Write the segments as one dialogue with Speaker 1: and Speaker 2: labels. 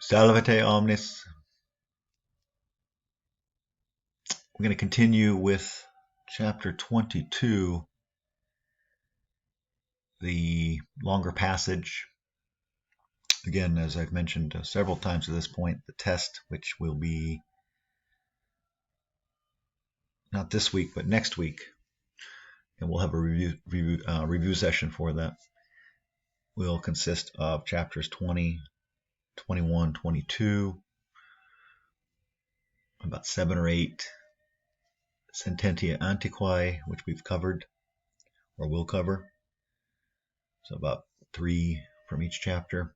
Speaker 1: Salvate omnes. We're going to continue with chapter 22, the longer passage. Again, as I've mentioned several times at this point, the test, which will be not this week, but next week, and we'll have a review session for that, will consist of chapters 20, 21, 22, about 7 or 8 sententia antiquae, which we've covered or will cover. So about 3 from each chapter,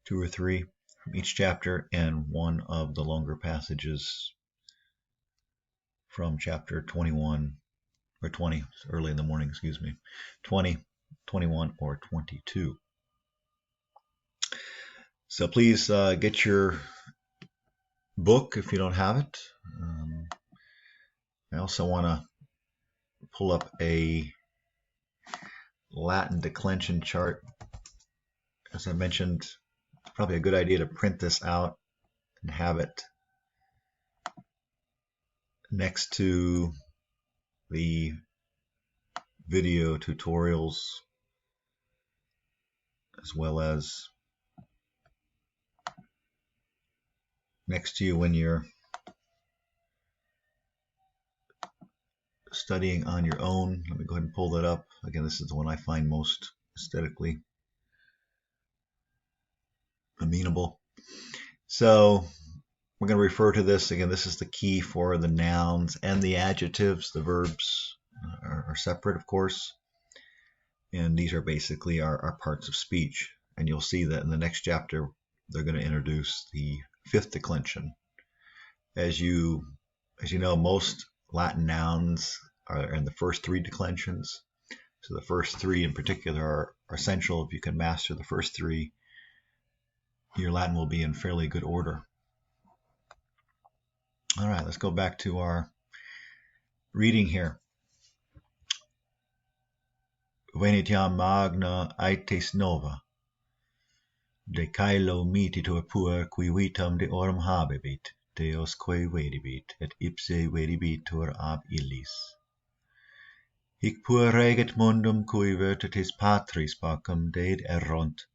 Speaker 1: 2 or 3 from each chapter, and one of the longer passages from chapter 21 or 20, early in the morning, 20, 21, or 22. So please get your book if you don't have it. I also want to pull up a Latin declension chart. As I mentioned, it's probably a good idea to print this out and have it next to the video tutorials, as well as next to you when you're studying on your own. Let me go ahead and pull that up. Again, this is the one I find most aesthetically amenable. So we're going to refer to this. Again, this is the key for the nouns and the adjectives. The verbs are separate, of course. And these are basically our parts of speech. And you'll see that in the next chapter, they're going to introduce the 5th declension. As you know, most Latin nouns are in the first 3 declensions. So the first 3 in particular are essential. If you can master the first 3, your Latin will be in fairly good order. All right, let's go back to our reading here. Venitiam magna aetes nova, de caelo mititur puer qui vitam de orum habebit, Deosque vedibit, et ipse vedibitur ab illis. Hic puer reget mundum cui virtutis patris pacem ded erront,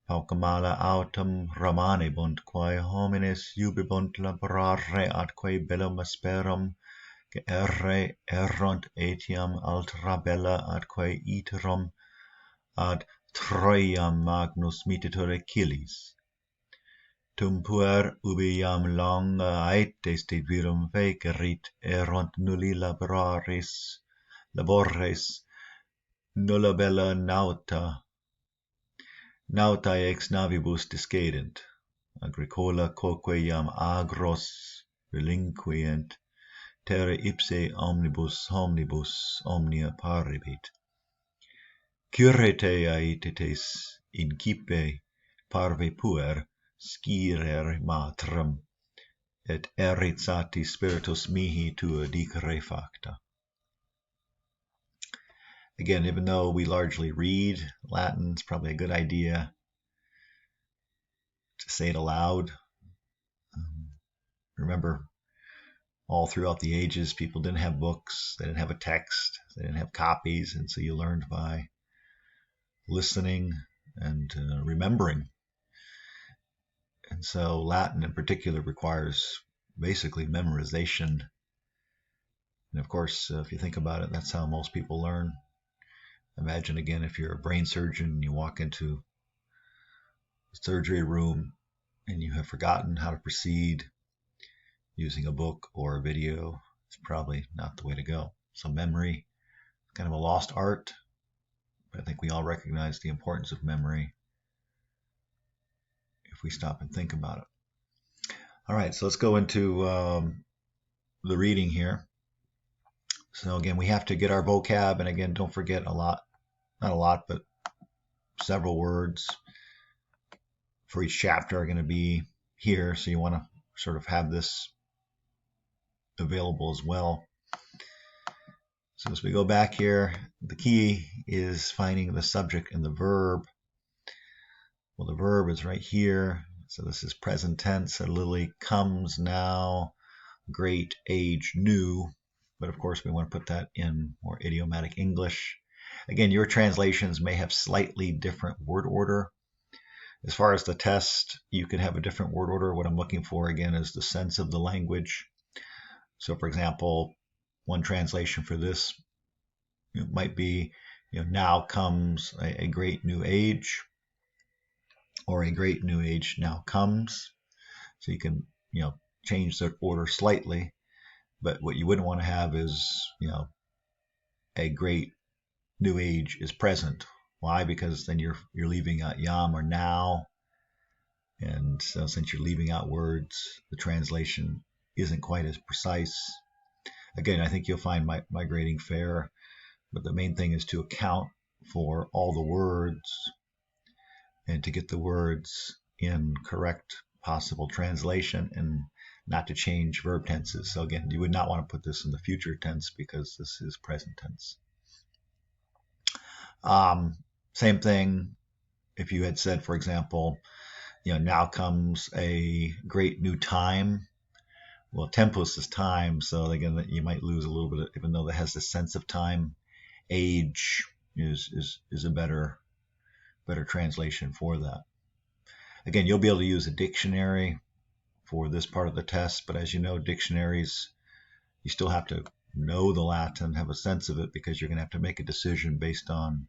Speaker 1: paucam mala autem ramanebunt, quae homines jubibunt laborare atque bellum asperum, que erront etiam altra bella atque iterum ad Troiam magnus mititur Achilles. Tum puer ubi iam longa aetes de virum fecerit, erunt nulli labores, nulla bella nautae ex navibus discedent, agricola quoque iam agros relinquient, terra ipse omnibus omnia paribit. Currete aetetes incipe parve puer, scirer matrem, et erizati spiritus mihi tua dicere facta. Again, even though we largely read Latin, it's probably a good idea to say it aloud. Remember, all throughout the ages, people didn't have books, they didn't have a text, they didn't have copies, and so you learned by listening and remembering. And so Latin in particular requires basically memorization. And of course, if you think about it, that's how most people learn. Imagine again, if you're a brain surgeon and you walk into the surgery room and you have forgotten how to proceed using a book or a video, it's probably not the way to go. So memory is kind of a lost art, but I think we all recognize the importance of memory if we stop and think about it. All right, so let's go into the reading here. So again, we have to get our vocab, and again, don't forget not a lot, but several words for each chapter are going to be here, so you want to sort of have this available as well. So as we go back here, the key is finding the subject and the verb. Well, the verb is right here. So this is present tense. So Lily comes now, great age new. But of course, we want to put that in more idiomatic English. Again, your translations may have slightly different word order. As far as the test, you could have a different word order. What I'm looking for, again, is the sense of the language. So, for example, one translation for this might be, now comes a great new age, or a great new age now comes. So you can, change the order slightly. But what you wouldn't want to have is, a great new age is present. Why? Because then you're leaving out yam or now. And so since you're leaving out words, the translation isn't quite as precise. Again, I think you'll find migrating fair, but the main thing is to account for all the words and to get the words in correct possible translation and not to change verb tenses. So again, you would not want to put this in the future tense because this is present tense. Same thing if you had said, for example, now comes a great new time. Well, tempus is time, so again, you might lose a little bit, even though that has the sense of time. Age is a better translation for that. Again, you'll be able to use a dictionary for this part of the test, but as you know, dictionaries, you still have to know the Latin, have a sense of it, because you're going to have to make a decision based on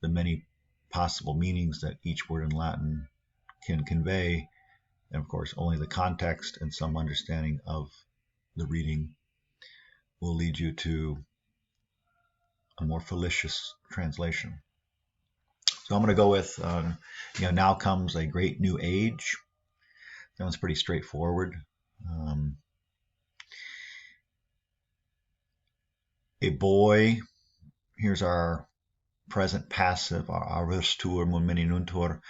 Speaker 1: the many possible meanings that each word in Latin can convey. And of course, only the context and some understanding of the reading will lead you to a more fallacious translation. So I'm going to go with, now comes a great new age. That one's pretty straightforward. A boy, here's our present passive, our verstur munmeninuntur.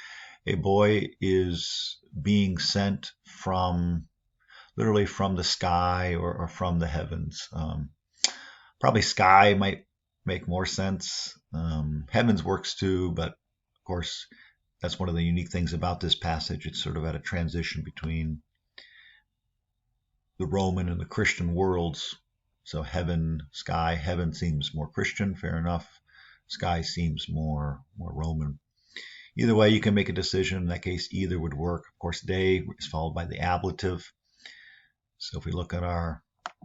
Speaker 1: A boy is being sent from, literally from the sky or from the heavens. Probably sky might make more sense. Heavens works too, but of course, that's one of the unique things about this passage. It's sort of at a transition between the Roman and the Christian worlds. So heaven, sky, heaven seems more Christian, fair enough. Sky seems more Roman. Either way, you can make a decision. In that case, either would work. Of course, day is followed by the ablative. So if we look at our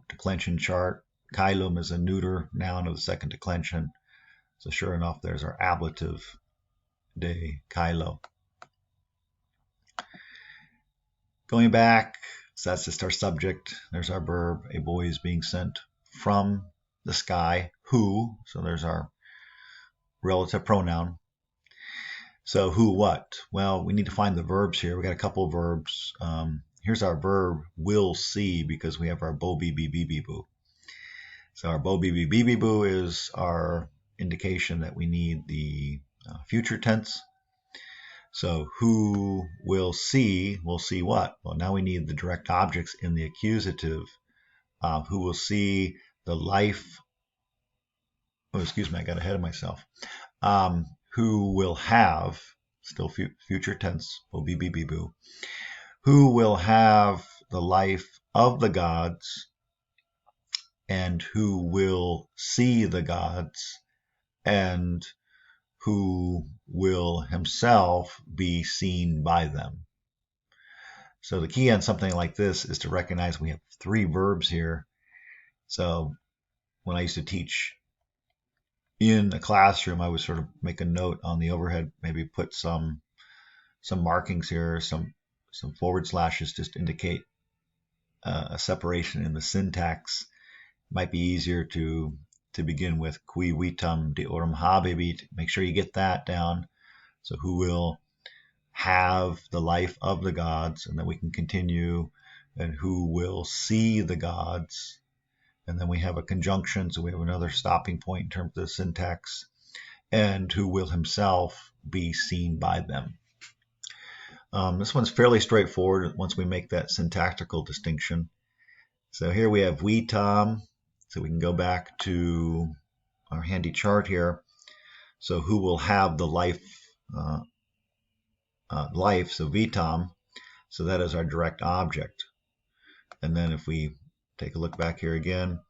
Speaker 1: declension chart, caelum is a neuter noun of the second declension. So sure enough, there's our ablative, de caelo. Going back, so that's just our subject. There's our verb. A boy is being sent from the sky. Who? So there's our relative pronoun. So who, what? Well, we need to find the verbs here. We got a couple of verbs. Here's our verb, will see, because we have our bo be be boo. So our bo be be boo is our indication that we need the future tense. So who will see what? Well, now we need the direct objects in the accusative. Who will see the life. Oh, excuse me, I got ahead of myself. Who will have, still future tense, bo be boo. Who will have the life of the gods, and who will see the gods, and who will himself be seen by them. So the key on something like this is to recognize we have three verbs here. So when I used to teach in a classroom, I would sort of make a note on the overhead, maybe put some markings here, some forward slashes just to indicate a separation in the syntax. It might be easier to begin with qui vitam deorum habebit. Make sure you get that down. So who will have the life of the gods, and then we can continue, and who will see the gods. And then we have a conjunction, so we have another stopping point in terms of the syntax, and who will himself be seen by them. This one's fairly straightforward once we make that syntactical distinction. So here we have vitam, so we can go back to our handy chart here. So who will have the life life, so vitam, so that is our direct object. And then if we take a look back here again,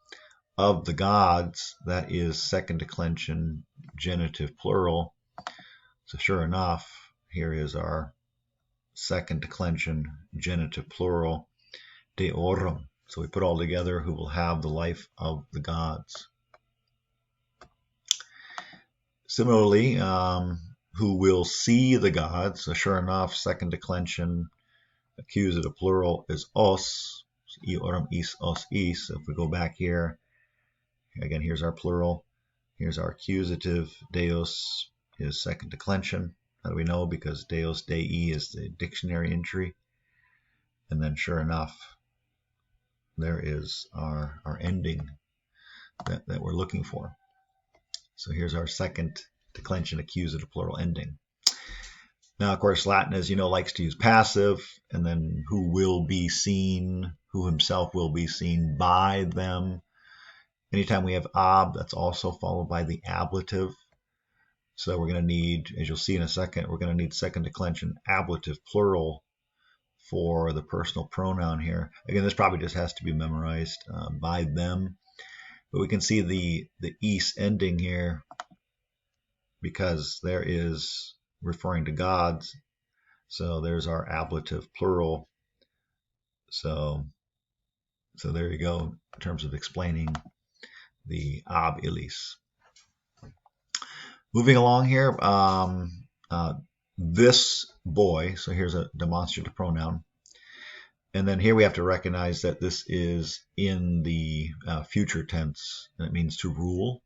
Speaker 1: of the gods, that is second declension genitive plural. So sure enough, here is our second declension genitive plural, deorum. So we put all together, who will have the life of the gods. Similarly, who will see the gods. So sure enough, second declension accusative plural is os. Eorum is os is. So if we go back here, again, here's our plural. Here's our accusative. Deos is second declension. How do we know? Because Deos Dei is the dictionary entry. And then sure enough, there is our ending that we're looking for. So here's our second declension accusative plural ending. Now, of course, Latin, as you know, likes to use passive, and then who will be seen, who himself will be seen by them. Anytime we have ab, that's also followed by the ablative. So we're going to need, as you'll see in a second, we're going to need second declension ablative plural for the personal pronoun here. Again, this probably just has to be memorized by them. But we can see the is ending here because there is referring to gods. So there's our ablative plural. So there you go in terms of explaining the ab illis. Moving along here, this boy, so here's a demonstrative pronoun. And then here we have to recognize that this is in the future tense, and it means to rule,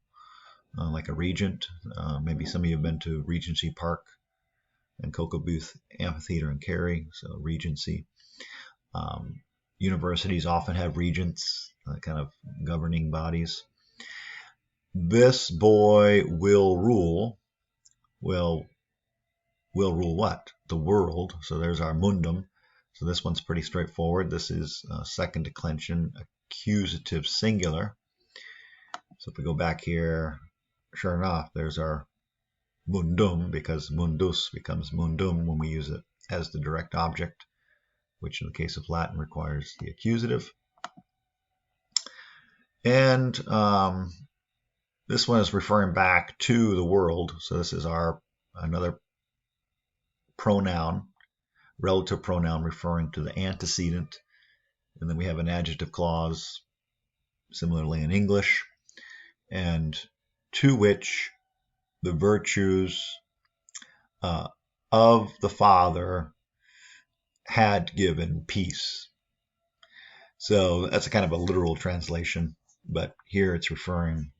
Speaker 1: like a regent. Maybe some of you have been to Regency Park and Cocoa Booth Amphitheater in Cary, so Regency. Universities often have regents, kind of governing bodies. This boy will rule. Will rule what? The world. So there's our mundum. So this one's pretty straightforward. This is second declension accusative singular. So if we go back here, sure enough, there's our mundum, because mundus becomes mundum when we use it as the direct object, which in the case of Latin requires the accusative. And this one is referring back to the world. So this is another pronoun, relative pronoun referring to the antecedent. And then we have an adjective clause, similarly in English, and to which the virtues of the Father had given peace. So that's a kind of a literal translation, but here it's referring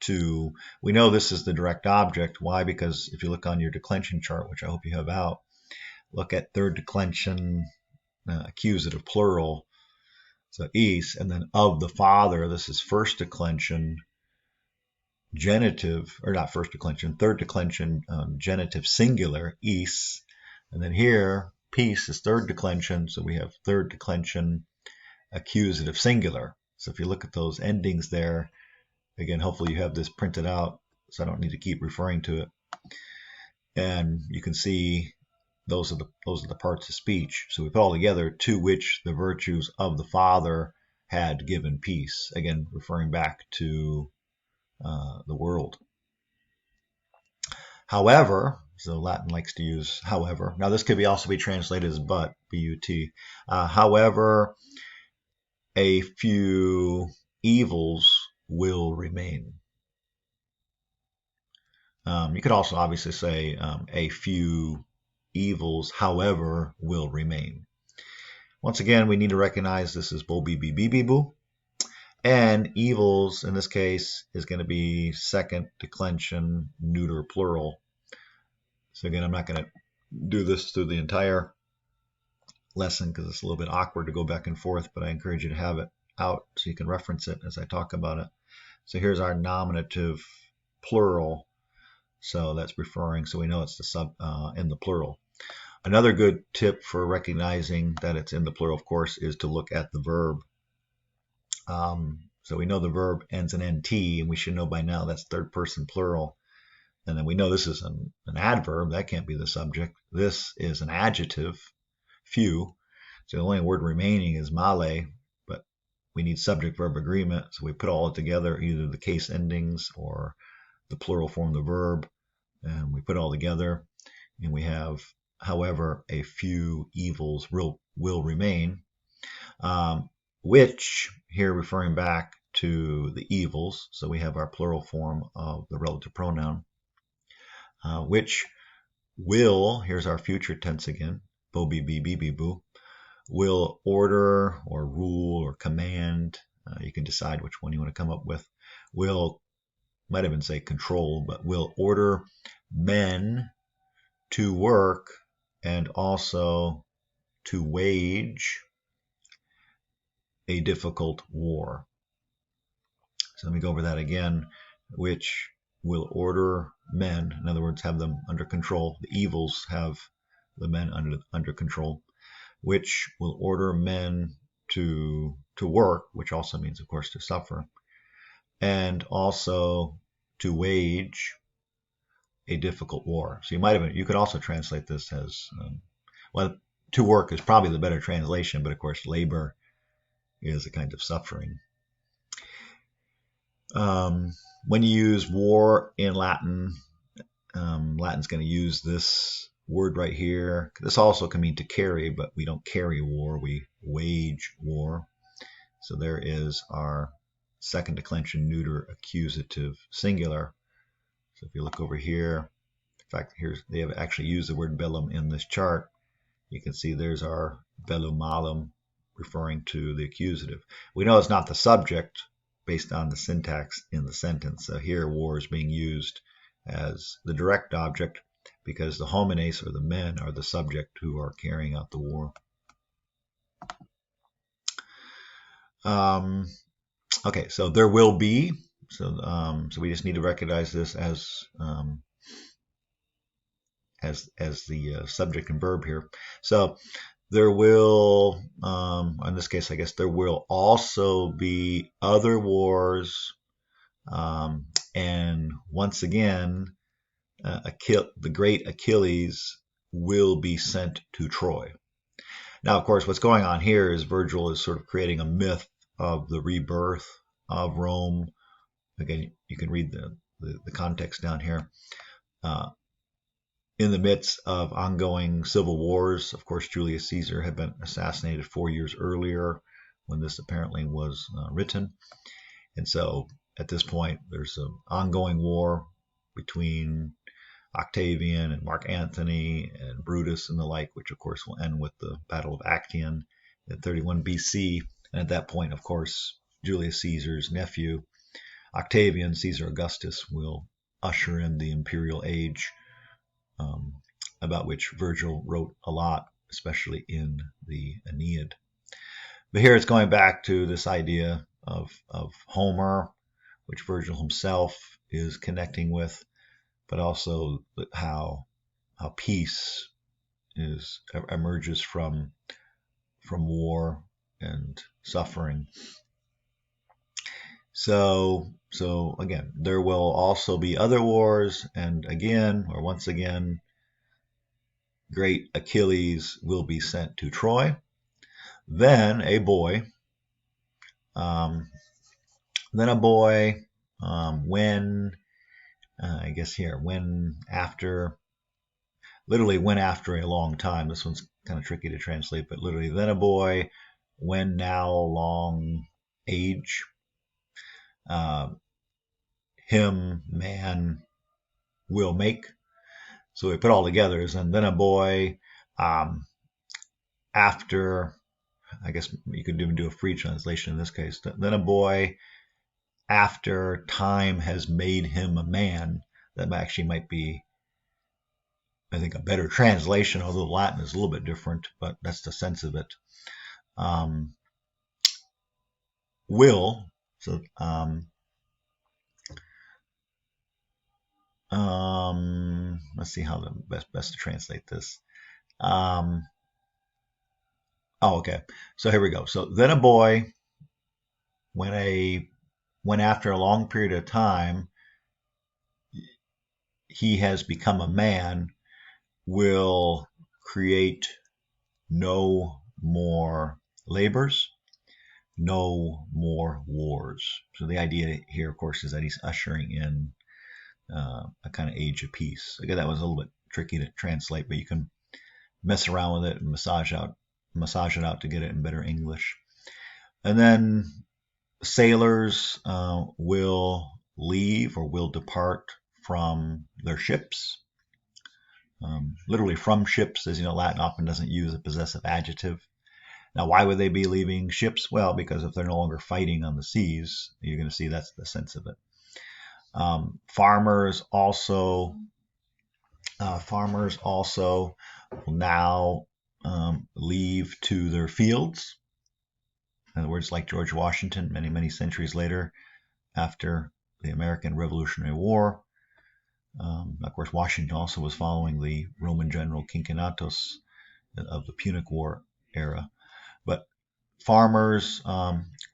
Speaker 1: to, we know this is the direct object. Why? Because if you look on your declension chart, which I hope you have out, look at third declension accusative plural, so is, and then of the Father, this is first declension genitive, or not first declension, third declension genitive singular, is, and then here peace is third declension, so we have third declension accusative singular. So if you look at those endings there, again, hopefully you have this printed out, so I don't need to keep referring to it. And you can see those are the parts of speech. So we put all together, to which the virtues of the Father had given peace. Again, referring back to the world. However, so Latin likes to use however. Now this could also be translated as but, B-U-T. However, a few evils will remain. You could also obviously say a few evils, however, will remain. Once again, we need to recognize this is bo bi bi bi bi boo. And evils, in this case, is going to be second declension neuter plural. So again, I'm not going to do this through the entire lesson because it's a little bit awkward to go back and forth, but I encourage you to have it out so you can reference it as I talk about it. So here's our nominative plural. So that's referring, so we know it's the sub in the plural. Another good tip for recognizing that it's in the plural, of course, is to look at the verb. So we know the verb ends in NT, and we should know by now that's third person plural. And then we know this is an adverb. That can't be the subject. This is an adjective, few. So the only word remaining is male, but we need subject-verb agreement. So we put all it together, either the case endings or the plural form of the verb. And we put it all together. And we have, however, a few evils will remain, which here referring back to the evils. So we have our plural form of the relative pronoun, which will, here's our future tense again, bo be be boo, will order or rule or command. You can decide which one you want to come up with. Will, might even say control, but will order men to work and also to wage a difficult war. So let me go over that again, which will order men, in other words, have them under control. The evils have the men under control, which will order men to work, which also means, of course, to suffer, and also to wage a difficult war. So you could also translate this as, well, to work is probably the better translation, but of course, labor is a kind of suffering. When you use war in Latin, Latin's going to use this word right here. This also can mean to carry, but we don't carry war, we wage war. So there is our second declension neuter accusative singular. So if you look over here, in fact, they have actually used the word bellum in this chart. You can see there's our bellum malum referring to the accusative. We know it's not the subject based on the syntax in the sentence. So here war is being used as the direct object because the homines, or the men, are the subject who are carrying out the war. Okay, so there will be. So we just need to recognize this as the subject and verb here. So there will, in this case, I guess there will also be other wars, and once again, the great Achilles will be sent to Troy. Now, of course, what's going on here is Virgil is sort of creating a myth of the rebirth of Rome. Again, you can read the context down here. In the midst of ongoing civil wars, of course, Julius Caesar had been assassinated 4 years earlier when this apparently was written. And so at this point, there's an ongoing war between Octavian and Mark Antony and Brutus and the like, which of course will end with the Battle of Actium in 31 BC. And at that point, of course, Julius Caesar's nephew, Octavian, Caesar Augustus, will usher in the imperial age, about which Virgil wrote a lot, especially in the Aeneid. But here it's going back to this idea of Homer, which Virgil himself is connecting with, but also how peace emerges from war and suffering. So again, there will also be other wars, and again, or once again, great Achilles will be sent to Troy. Then a boy, when I guess here, when after a long time. This one's kind of tricky to translate, but literally, then a boy, when now long age. Him, man, will make. So we put all together as then a boy, after, I guess you could even do a free translation in this case, then a boy after time has made him a man. That actually might be, I think, a better translation, although Latin is a little bit different, but that's the sense of it. Will, so let's see how the best to translate this. Okay. So here we go. So then a boy, when after a long period of time, he has become a man, will create no more labors, no more wars. So the idea here, of course, is that he's ushering in a kind of age of peace. Again, that was a little bit tricky to translate, but you can mess around with it and massage it out to get it in better English. And then sailors will leave or will depart from their ships. Literally from ships, as you know, Latin often doesn't use a possessive adjective. Now, why would they be leaving ships? Well, because if they're no longer fighting on the seas, you're going to see that's the sense of it. Farmers also will now leave to their fields. In other words, like George Washington, many, many centuries later, after the American Revolutionary War. Of course, Washington also was following the Roman general Cincinnatus of the Punic War era. But farmers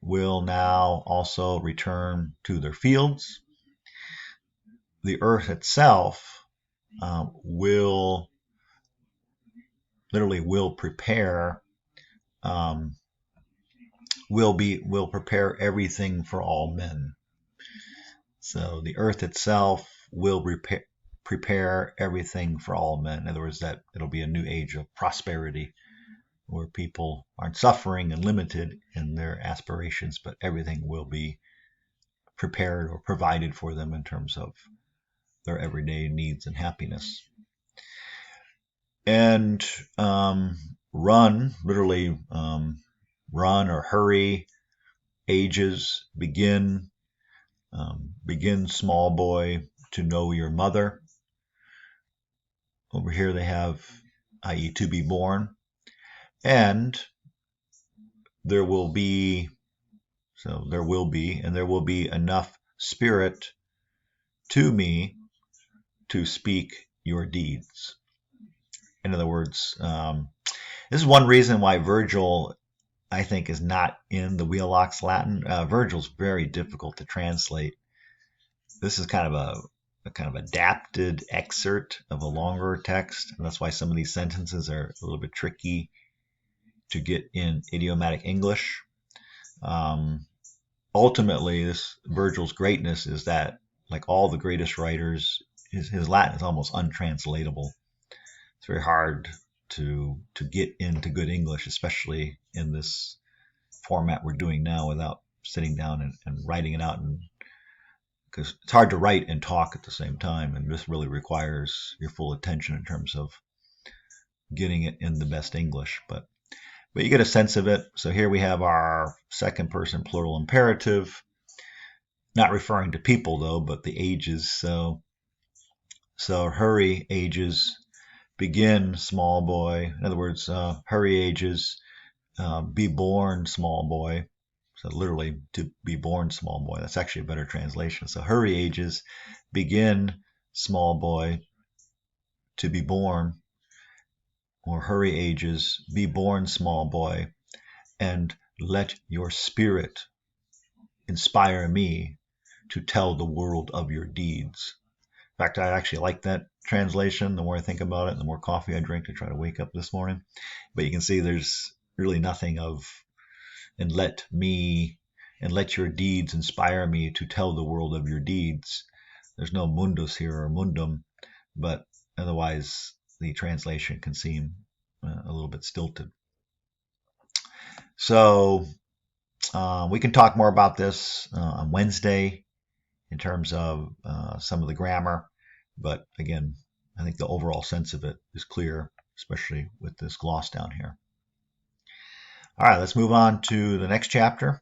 Speaker 1: will now also return to their fields. The earth itself will prepare will prepare everything for all men. So the earth itself will prepare everything for all men. In other words, that it'll be a new age of prosperity where people aren't suffering and limited in their aspirations, but everything will be prepared or provided for them in terms of their everyday needs and happiness. And run, literally run or hurry, ages, begin small boy to know your mother. Over here they have, i.e. to be born. And there will be enough spirit to me to speak your deeds. In other words, this is one reason why Virgil, I think, is not in the Wheelock's Latin. Virgil's very difficult to translate. This is kind of a adapted excerpt of a longer text, and that's why some of these sentences are a little bit tricky to get in idiomatic English. Ultimately, this Virgil's greatness is that, like all the greatest writers, his Latin is almost untranslatable. It's very hard to get into good English, especially in this format we're doing now, without sitting down and writing it out, because it's hard to write and talk at the same time, and this really requires your full attention in terms of getting it in the best English. But you get a sense of it. So here we have our second person plural imperative, not referring to people though, but the ages. So hurry, ages, begin, small boy. In other words, hurry, ages, be born, small boy. So literally, to be born, small boy. That's actually a better translation. So hurry, ages, begin, small boy, to be born. Or hurry, ages, be born, small boy, and let your spirit inspire me to tell the world of your deeds. In fact, I actually like that translation. The more I think about it, the more coffee I drink to try to wake up this morning. But you can see there's really nothing of, and let your deeds inspire me to tell the world of your deeds. There's no mundus here or mundum, but otherwise the translation can seem a little bit stilted. So we can talk more about this on Wednesday in terms of some of the grammar, but again, I think the overall sense of it is clear, especially with this gloss down here. All right, let's move on to the next chapter.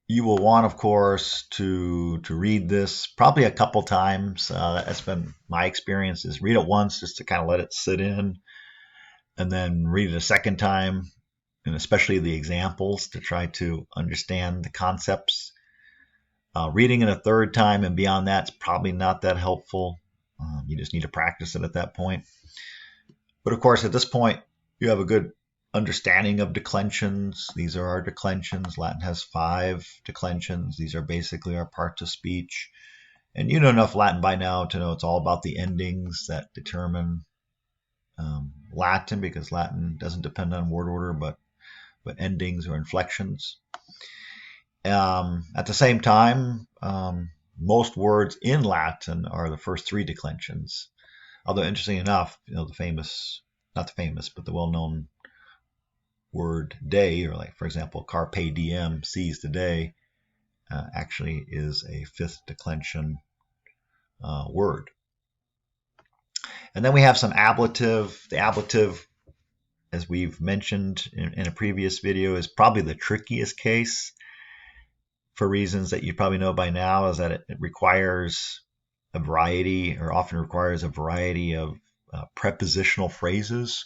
Speaker 1: You will want, of course, to read this probably a couple times. That's been my experience, is read it once just to kind of let it sit in, and then read it a second time, and especially the examples to try to understand the concepts. Reading it a third time and beyond that's probably not that helpful. You just need to practice it at that point. But of course, at this point, you have a good understanding of declensions. These are our declensions. Latin has 5 declensions. These are basically our parts of speech. And you know enough Latin by now to know it's all about the endings that determine Latin, because Latin doesn't depend on word order, but endings or inflections. At the same time, most words in Latin are the first 3 declensions. Although, interesting enough, the well-known word day, or like, for example, carpe diem, seize the day, actually is a 5th declension word. And then we have some ablative. The ablative, as we've mentioned in a previous video, is probably the trickiest case, for reasons that you probably know by now, is that it requires a variety, or often requires a variety of prepositional phrases.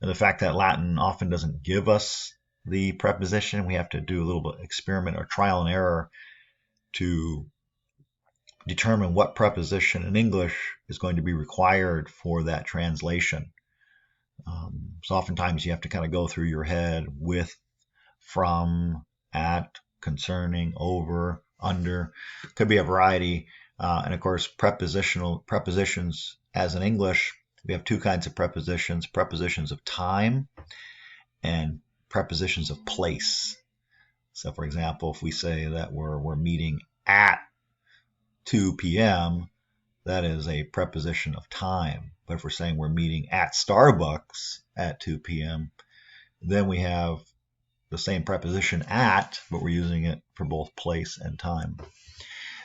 Speaker 1: And the fact that Latin often doesn't give us the preposition, we have to do a little bit of experiment or trial and error to determine what preposition in English is going to be required for that translation. So oftentimes you have to kind of go through your head with, from, at, concerning, over, under. Could be a variety. And of course, prepositions, as in English, we have 2 kinds of prepositions: prepositions of time and prepositions of place. So for example, if we say that we're meeting at 2 p.m., that is a preposition of time. But if we're saying we're meeting at Starbucks at 2 p.m., then we have the same preposition at, but we're using it for both place and time.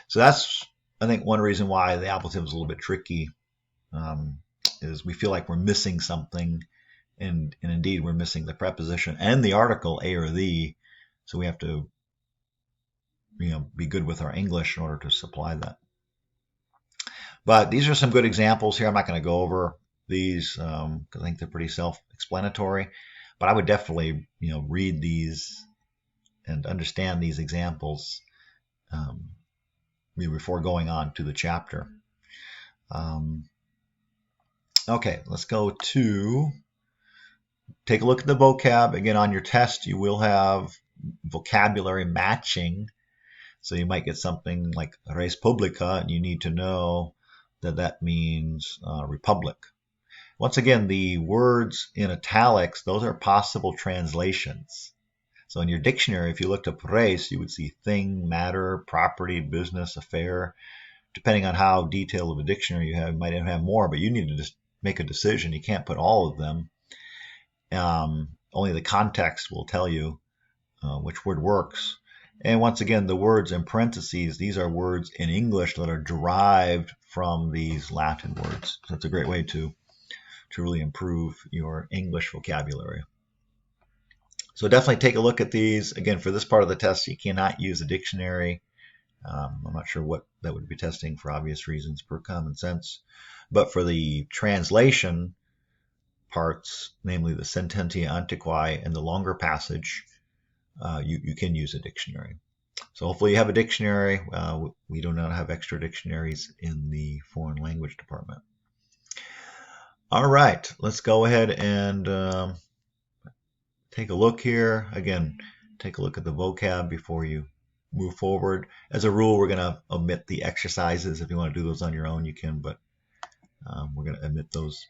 Speaker 1: So that's, I think, one reason why the ablative is a little bit tricky, is we feel like we're missing something, and indeed we're missing the preposition and the article a or the, so we have to be good with our English in order to supply that. But these are some good examples here. I'm not going to go over these because I think they're pretty self-explanatory, but I would definitely read these and understand these examples before going on to the chapter. Okay, let's go to take a look at the vocab. Again, on your test, you will have vocabulary matching. So you might get something like res publica, and you need to know that that means republic. Once again, the words in italics, those are possible translations. So in your dictionary, if you looked up res, you would see thing, matter, property, business, affair. Depending on how detailed of a dictionary you have, you might have more, but you need to just make a decision. You can't put all of them. Only the context will tell you which word works. And once again, the words in parentheses, these are words in English that are derived from these Latin words. So it's a great way to really improve your English vocabulary. So definitely take a look at these. Again, for this part of the test, you cannot use a dictionary. I'm not sure what that would be testing for obvious reasons, per common sense. But for the translation parts, namely the sententia antiquae and the longer passage, you can use a dictionary. So hopefully you have a dictionary. We do not have extra dictionaries in the foreign language department. All right, let's go ahead and take a look here. Again, take a look at the vocab before you move forward. As a rule, we're going to omit the exercises. If you want to do those on your own, you can, but we're going to omit those.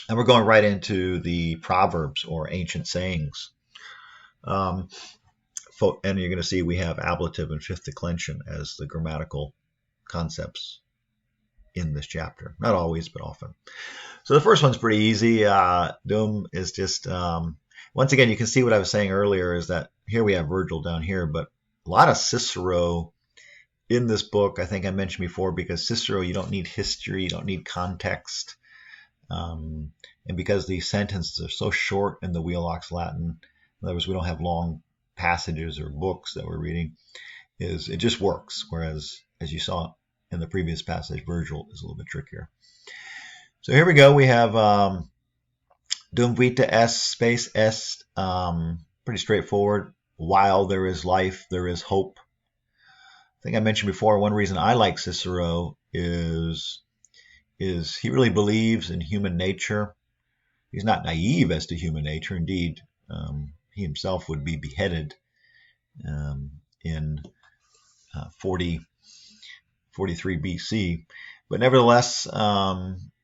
Speaker 1: And we're going right into the proverbs or ancient sayings. And you're going to see we have ablative and 5th declension as the grammatical concepts in this chapter. Not always, but often. So the first one's pretty easy. Dum is just, once again, you can see what I was saying earlier is that here we have Virgil down here, but a lot of Cicero in this book. I think I mentioned before, because Cicero, you don't need history, you don't need context. And because these sentences are so short in the Wheelock's Latin, in other words, we don't have long passages or books that we're reading, it just works. Whereas, as you saw in the previous passage, Virgil is a little bit trickier. So here we go. We have dum vita est, space est, pretty straightforward. While there is life, there is hope. I think I mentioned before, one reason I like Cicero is he really believes in human nature. He's not naive as to human nature. Indeed, he himself would be beheaded in 43 BC. But nevertheless,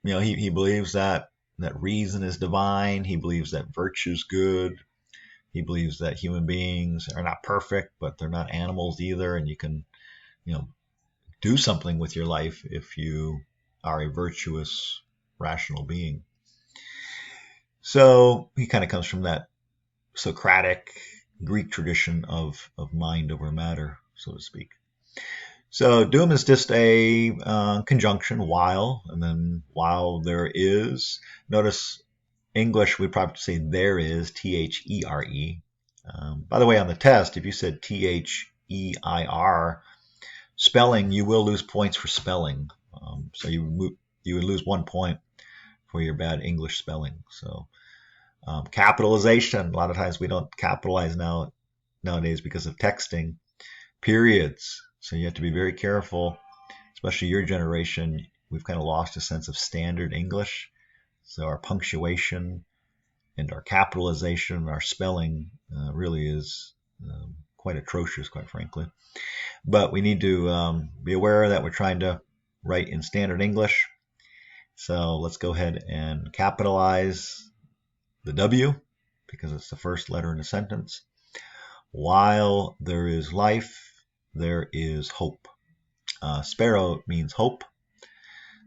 Speaker 1: he believes that reason is divine. He believes that virtue is good. He believes that human beings are not perfect, but they're not animals either, and you can, do something with your life if you are a virtuous, rational being. So he kind of comes from that Socratic Greek tradition of mind over matter, so to speak. So doom is just a conjunction, while, and then while there is. Notice English, we'd probably say there is, T-H-E-R-E. By the way, on the test, if you said T-H-E-I-R, spelling, you will lose points for spelling. So you would lose 1 point for your bad English spelling. So capitalization, a lot of times we don't capitalize nowadays because of texting. Periods. So you have to be very careful, especially your generation. We've kind of lost a sense of standard English. So our punctuation and our capitalization, our spelling really is quite atrocious, quite frankly. But we need to be aware that we're trying to write in standard English. So let's go ahead and capitalize the W because it's the first letter in a sentence. While there is life, there is hope. Sparrow means hope.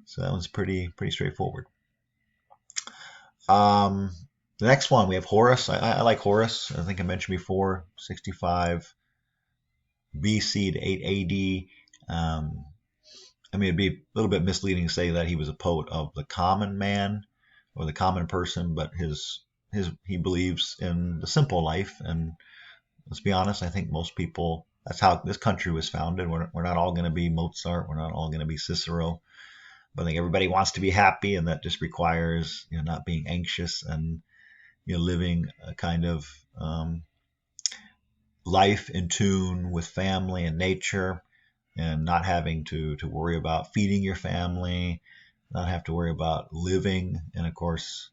Speaker 1: So that one's pretty straightforward. The next one, we have Horus. I like Horus. I think I mentioned before, 65 BC to 8 AD. It'd be a little bit misleading to say that he was a poet of the common man or the common person, but he believes in the simple life. And let's be honest, I think most people, that's how this country was founded. We're not all going to be Mozart. We're not all going to be Cicero. But I think everybody wants to be happy, and that just requires not being anxious and living a kind of life in tune with family and nature, and not having to worry about feeding your family, not have to worry about living. And of course,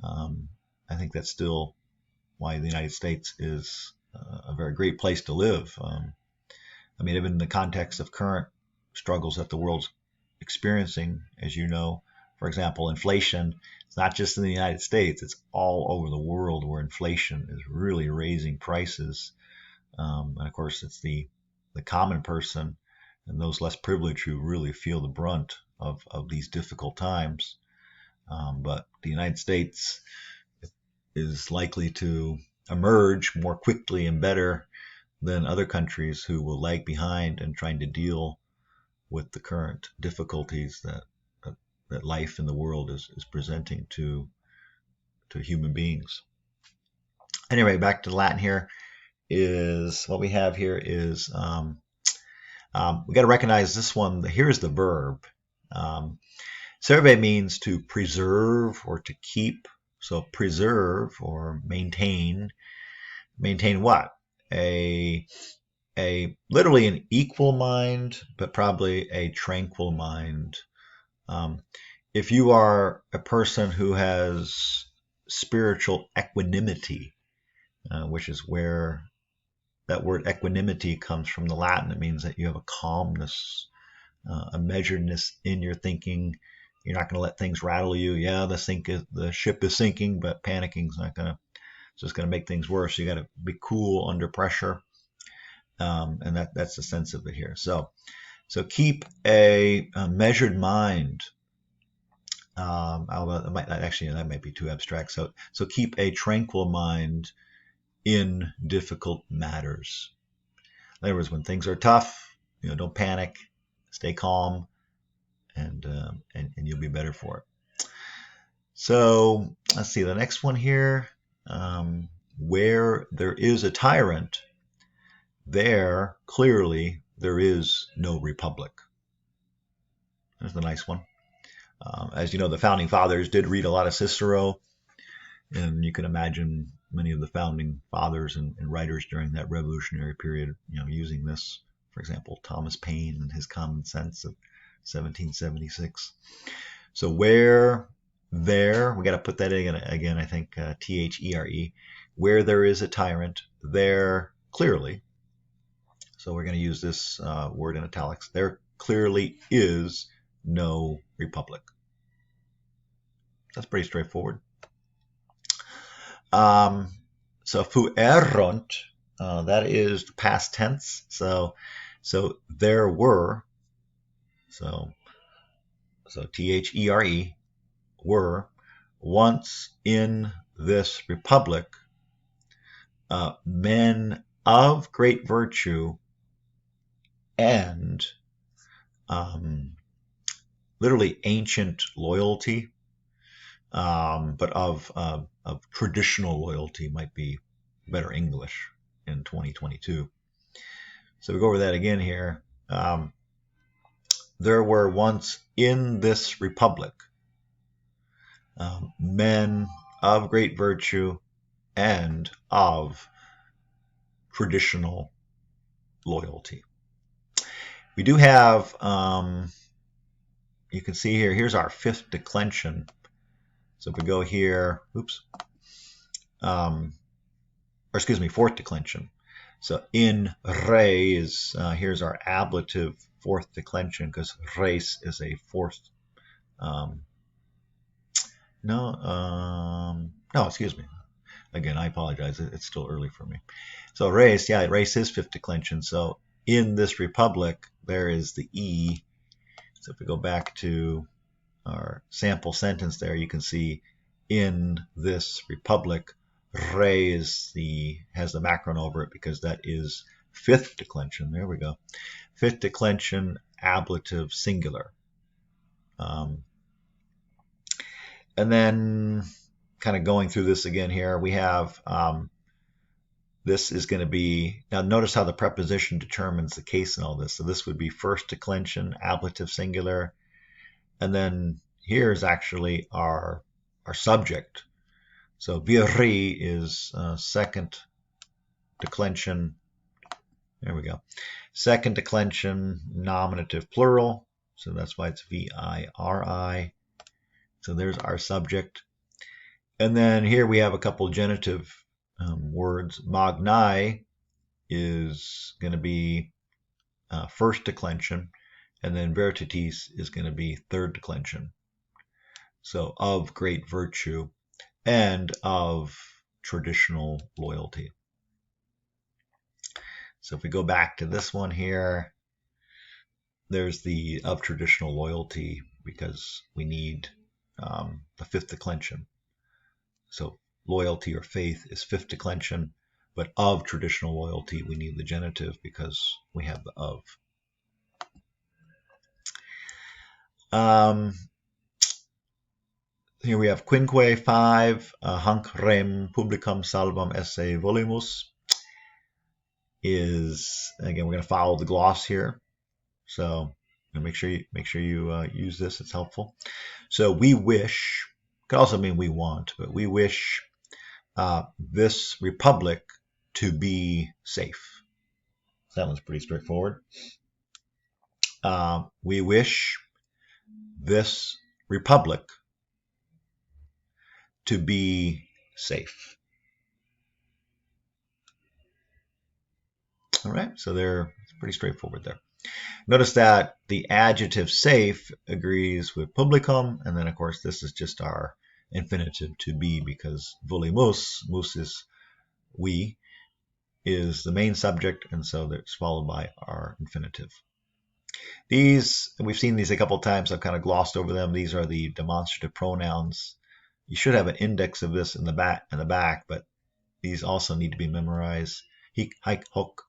Speaker 1: I think that's still why the United States is a very great place to live. Even in the context of current struggles that the world's experiencing, as you know, for example, inflation, it's not just in the United States, it's all over the world where inflation is really raising prices. And of course, it's the common person and those less privileged who really feel the brunt of these difficult times. But the United States is likely to emerge more quickly and better than other countries who will lag behind in trying to deal with the current difficulties that life in the world is presenting to human beings. Anyway, back to Latin here. Is what we have here is we got to recognize this one. Here's the verb. Serve means to preserve or to keep. So preserve or maintain. Maintain what? A literally an equal mind, but probably a tranquil mind. If you are a person who has spiritual equanimity, which is where that word equanimity comes from the Latin, it means that you have a calmness, a measuredness in your thinking. You're not going to let things rattle you. Yeah, the ship is sinking, but panicking is not going to. It's just going to make things worse. You got to be cool under pressure, and that's the sense of it here. So keep a measured mind. Although that might be too abstract. So keep a tranquil mind in difficult matters. In other words, when things are tough, don't panic, stay calm, and you'll be better for it. So let's see the next one here. Where there is a tyrant, there clearly there is no republic. There's the nice one. As you know, the founding fathers did read a lot of Cicero, and you can imagine many of the founding fathers and writers during that revolutionary period, using this. For example, Thomas Paine and his Common Sense of 1776. So where there, we got to put that in again, I think, T-H-E-R-E, where there is a tyrant, there clearly, so we're going to use this word in italics, there clearly is no republic. That's pretty straightforward. So fuerunt, that is the past tense. So there were, so T-H-E-R-E, were once in this republic men of great virtue and literally ancient loyalty, but of traditional loyalty might be better English in 2022. So we go over that again here. There were once in this republic men of great virtue and of traditional loyalty. We do have, you can see here, here's our fifth declension. So if we go here, fourth declension. So in re is, here's our ablative fourth declension, because res is a fourth, excuse me. Again, I apologize. It's still early for me. So res, res is fifth declension. So in this republic, there is the E. So if we go back to our sample sentence there, you can see in this republic, re has the macron over it because that is fifth declension. There we go. Fifth declension, ablative singular. And then kind of going through this again here, we have this is going to be, now notice how the preposition determines the case in all this. So this would be first declension, ablative singular. And then here is actually our subject. So viri is second declension. There we go. Second declension, nominative plural. So that's why it's V-I-R-I. So there's our subject. And then here we have a couple genitive words. Magnai is going to be first declension, and then vertitis is going to be third declension. So of great virtue and of traditional loyalty. So if we go back to this one here, there's the of traditional loyalty because we need the fifth declension. So loyalty or faith is fifth declension, but of traditional loyalty we need the genitive because we have the of. Here we have quinque 5, hanc rem publicum salvam esse volimus is, again, we're going to follow the gloss here. So make sure you use this, it's helpful. So we wish, could also mean we want, but we wish this republic to be safe. That one's pretty straightforward. We wish this republic to be safe. All right, so it's pretty straightforward there. Notice that the adjective safe agrees with publicum, and then of course this is just our infinitive to be because volimus, mus is we, is the main subject, and so it's followed by our infinitive. These, we've seen these a couple times, I've kind of glossed over them. These are the demonstrative pronouns. You should have an index of this in the back, but these also need to be memorized. Hik, hike, hook,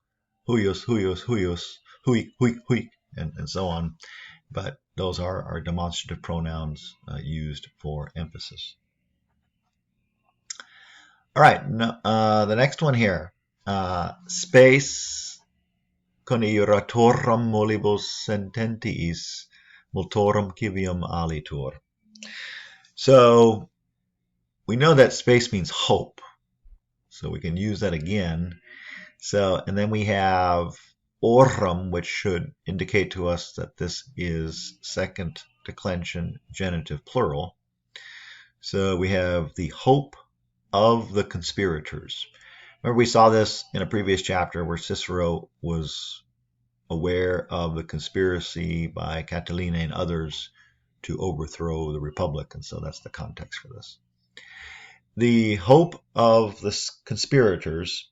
Speaker 1: huyus, huyus, huyus, huik, huik, huik, and so on. But those are our demonstrative pronouns used for emphasis. All right, the next one here, space coniuratorum molibus sententiis multorum civium alitur. So we know that space means hope, so we can use that again. So, and then we have orum, which should indicate to us that this is second declension genitive plural. So we have the hope of the conspirators. Remember, we saw this in a previous chapter where Cicero was aware of the conspiracy by Catiline and others to overthrow the Republic, and so that's the context for this. The hope of the conspirators,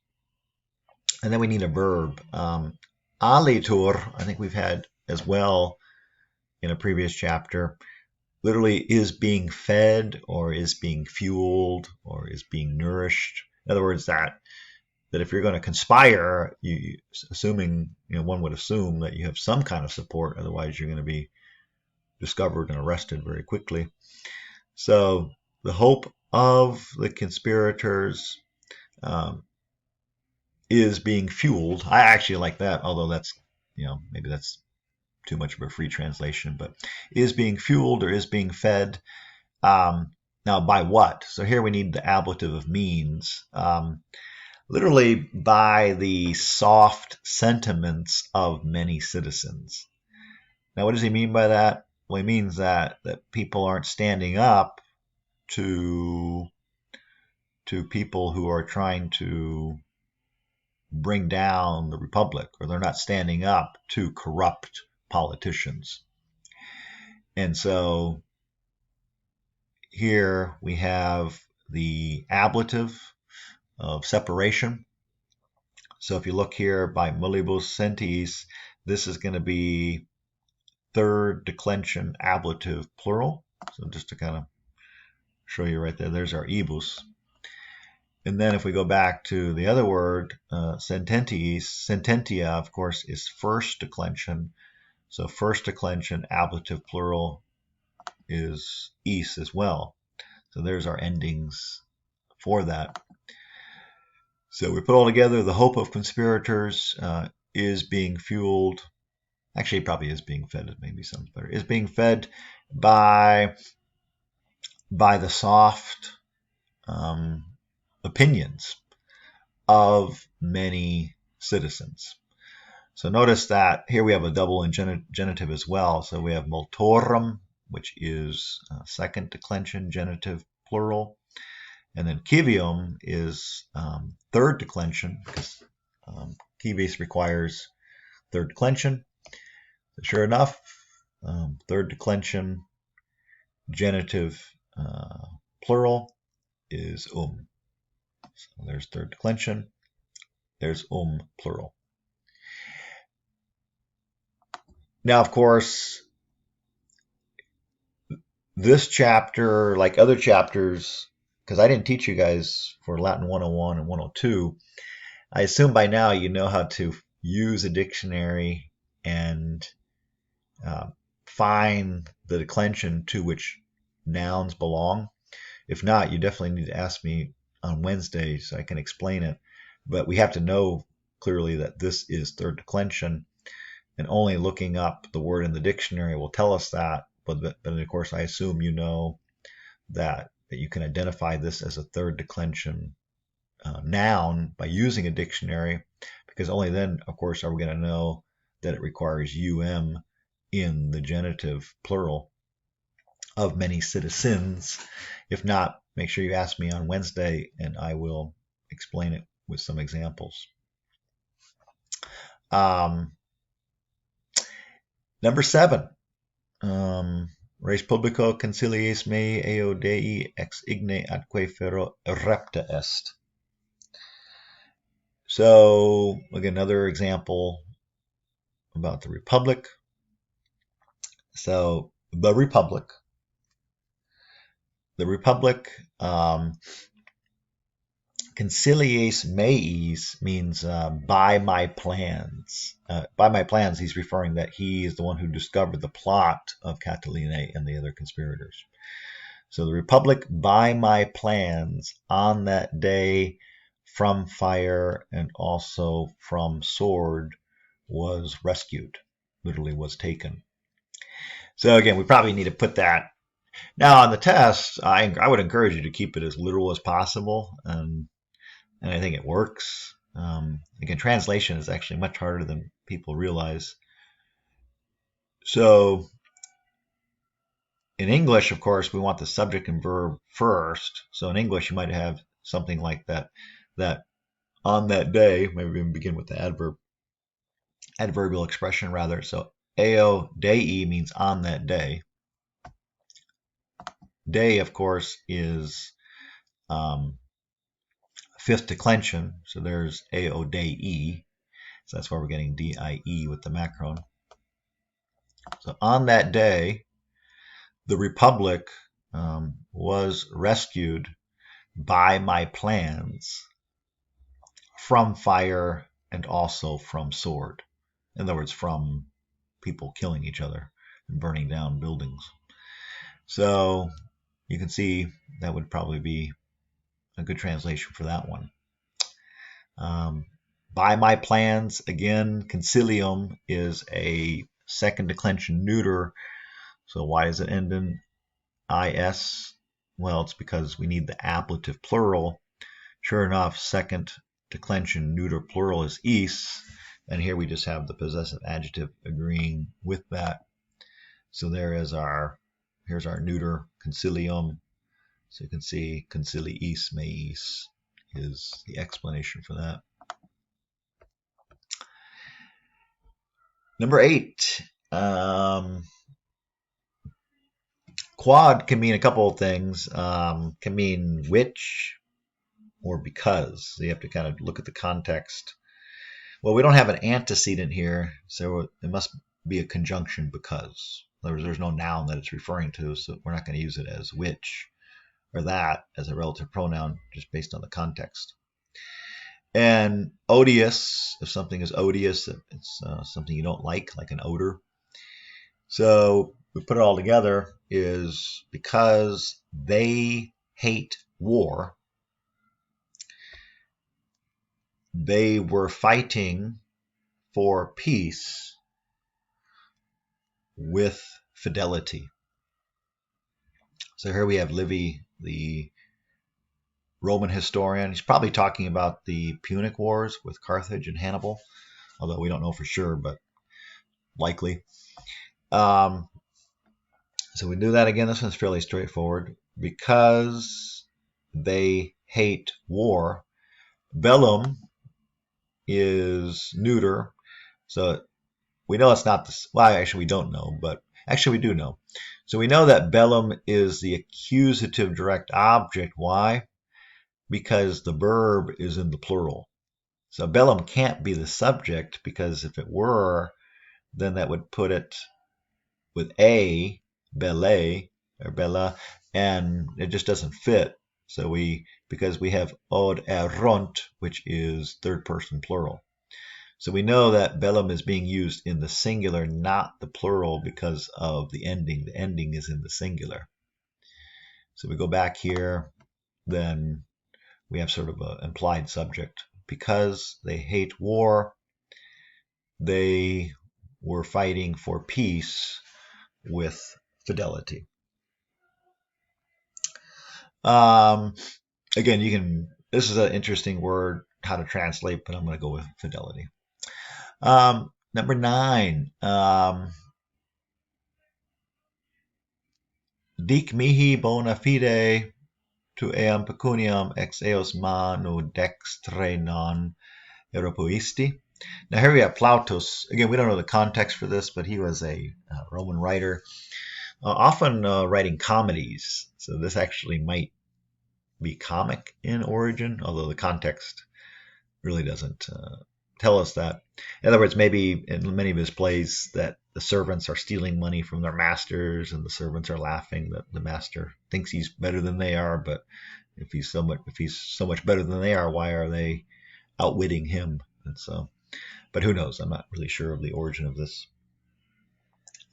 Speaker 1: and then we need a verb. Alitur, I think we've had as well in a previous chapter, literally is being fed or is being fueled or is being nourished. In other words, that if you're going to conspire, one would assume that you have some kind of support, otherwise you're going to be discovered and arrested very quickly. So the hope of the conspirators is being fueled. I actually like that, although that's, maybe that's too much of a free translation, but is being fueled or is being fed. Now, by what? So here we need the ablative of means. Literally by the soft sentiments of many citizens. Now, what does he mean by that? Well, he means that people aren't standing up to people who are trying to bring down the Republic, or they're not standing up to corrupt politicians. And so here we have the ablative of separation. So if you look here by mulibus sentis, this is going to be third declension ablative plural. So just to kind of show you right there, there's our ibus. And then if we go back to the other word, sententis, sententia, of course, is first declension. So first declension ablative plural is is as well. So there's our endings for that. So we put all together, the hope of conspirators is being fueled. Actually, it probably is being fed. It maybe sounds better. Is being fed by the soft opinions of many citizens. So notice that here we have a double in genitive as well. So we have multorum, which is second declension genitive plural. And then civium is third declension, because civis requires third declension. So sure enough, third declension genitive plural is So there's third declension. There's plural. Now, of course, this chapter, like other chapters, because I didn't teach you guys for Latin 101 and 102, I assume by now you know how to use a dictionary and find the declension to which nouns belong. If not, you definitely need to ask me on Wednesday so I can explain it. But we have to know clearly that this is third declension, and only looking up the word in the dictionary will tell us that. But of course, I assume you know that you can identify this as a third declension noun by using a dictionary, because only then, of course, are we going to know that it requires in the genitive plural of many citizens. If not, make sure you ask me on Wednesday and I will explain it with some examples. Number 7. Res publico conciliis mei eo Dei ex igne atque ferro repta est. So, again, another example about the Republic. So, the Republic, conciliis meis means by my plans. By my plans, he's referring that he is the one who discovered the plot of Catiline and the other conspirators. So the Republic, by my plans, on that day, from fire and also from sword, was rescued, literally was taken. So again, we probably need to put that. Now on the test, I would encourage you to keep it as literal as possible, and I think it works. Again, translation is actually much harder than people realize. So in English, of course, we want the subject and verb first. So in English, you might have something like that, that on that day, maybe even begin with the adverbial expression rather. So eo dei means on that day. Day, of course, is fifth declension. So there's eo dei. So that's why we're getting die with the macron. So on that day, the Republic was rescued by my plans from fire and also from sword. In other words, from people killing each other and burning down buildings. So you can see that would probably be a good translation for that one. By my plans, again, concilium is a second declension neuter. So why does it end in is? Well, it's because we need the ablative plural. Sure enough, second declension neuter plural is is, and here we just have the possessive adjective agreeing with that. So here's our neuter concilium. So you can see conciliis meis is the explanation for that. Number 8. Quad can mean a couple of things. Can mean which or because. So you have to kind of look at the context. Well, we don't have an antecedent here, so it must be a conjunction because. In other words, there's no noun that it's referring to, so we're not going to use it as which or that as a relative pronoun just based on the context. And odious, if something is odious, it's something you don't like an odor. So we put it all together is because they hate war, they were fighting for peace with fidelity. So here we have Livy, the Roman historian. He's probably talking about the Punic Wars with Carthage and Hannibal, although we don't know for sure, but likely. So we do that again. This one's fairly straightforward. Because they hate war. Bellum is neuter. So we know it's not this. Well, actually, we don't know, but actually, we do know. So we know that bellum is the accusative direct object. Why? Because the verb is in the plural. So bellum can't be the subject because if it were, then that would put it with a, belle, or bella, and it just doesn't fit. So because we have od erunt, which is third person plural. So we know that bellum is being used in the singular, not the plural, because of the ending. The ending is in the singular. So we go back here, then we have sort of an implied subject. Because they hate war, they were fighting for peace with fidelity. Again, this is an interesting word, how to translate, but I'm going to go with fidelity. Number 9. Dic mihi bona fide tu eam pecuniam ex eos manu dextre non Europoisti. Now here we have Plautus. Again, we don't know the context for this, but he was a Roman writer, often writing comedies. So this actually might be comic in origin, although the context really doesn't tell us that. In other words, maybe in many of his plays that the servants are stealing money from their masters and the servants are laughing that the master thinks he's better than they are, but if he's so much better than they are, why are they outwitting him? And so, but who knows? I'm not really sure of the origin of this.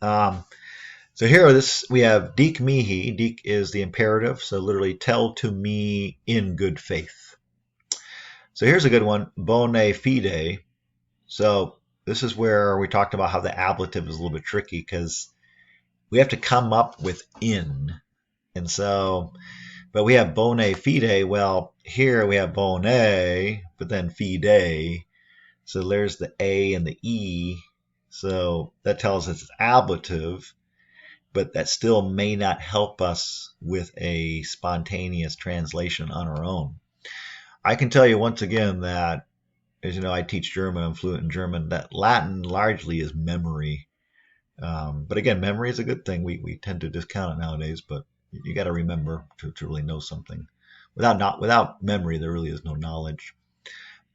Speaker 1: So here we have dic mihi. Dic is the imperative, so literally tell to me in good faith. So here's a good one, bone fide. So this is where we talked about how the ablative is a little bit tricky because we have to come up with in. And so, but we have bone fide. Well, here we have bone, but then fide. So there's the A and the E. So that tells us it's ablative. but that still may not help us with a spontaneous translation on our own. I can tell you once again that, as you know, I teach German, I'm fluent in German, that Latin largely is memory. But again, memory is a good thing. We tend to discount it nowadays, but you got to remember to really know something. Without memory, there really is no knowledge.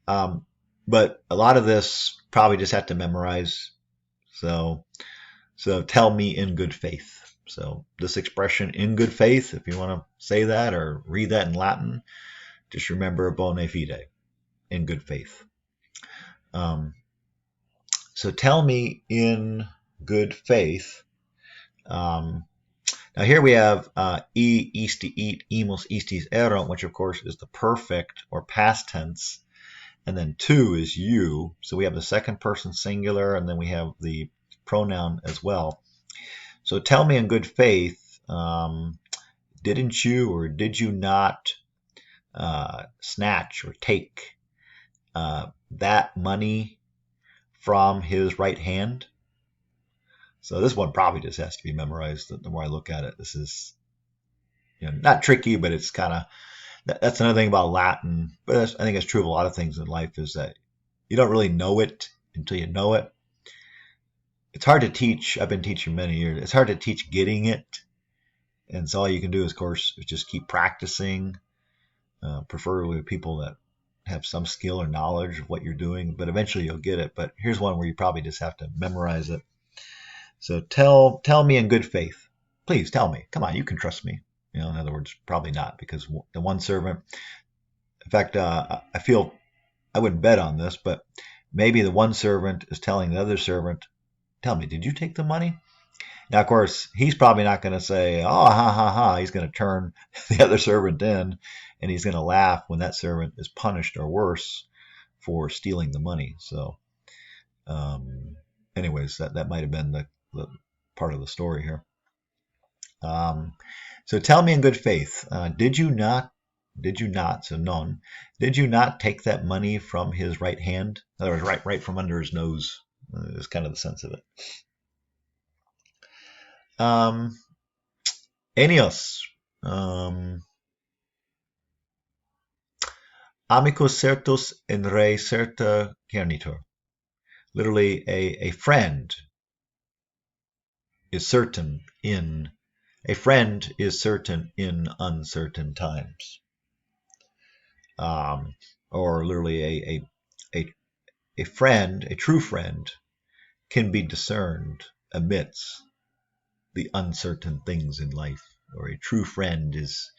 Speaker 1: But a lot of this probably just have to memorize. So tell me in good faith. So this expression, in good faith, if you want to say that or read that in Latin, just remember bona fide, in good faith. So tell me in good faith. Now here we have e isti eat imus istis eram, which of course is the perfect or past tense, and then tu is you. So we have the second person singular, and then we have the pronoun as well. So tell me in good faith, didn't you or did you not snatch or take that money from his right hand? So this one probably just has to be memorized. The more I look at it, this is not tricky, but it's kind of, that's another thing about Latin. But I think it's true of a lot of things in life, is that you don't really know it until you know it. It's hard to teach. I've been teaching many years. It's hard to teach getting it. And so all you can do is, of course, is just keep practicing, preferably with people that have some skill or knowledge of what you're doing. But eventually you'll get it. But here's one where you probably just have to memorize it. So tell me in good faith. Please tell me. Come on, you can trust me. In other words, probably not, because the one servant, in fact, I feel I wouldn't bet on this, but maybe the one servant is telling the other servant, tell me, did you take the money? Now, of course, he's probably not going to say, oh, ha, ha, ha. He's going to turn the other servant in, and he's going to laugh when that servant is punished or worse for stealing the money. So anyways, that might have been the part of the story here. So tell me in good faith, did you not, so non, did you not take that money from his right hand? In other words, right from under his nose is kind of the sense of it. Enios, amicus certus in re certa cernitur. Literally, a friend is certain in uncertain times. Or literally, a friend, a true friend, can be discerned amidst the uncertain things in life. Or a true friend is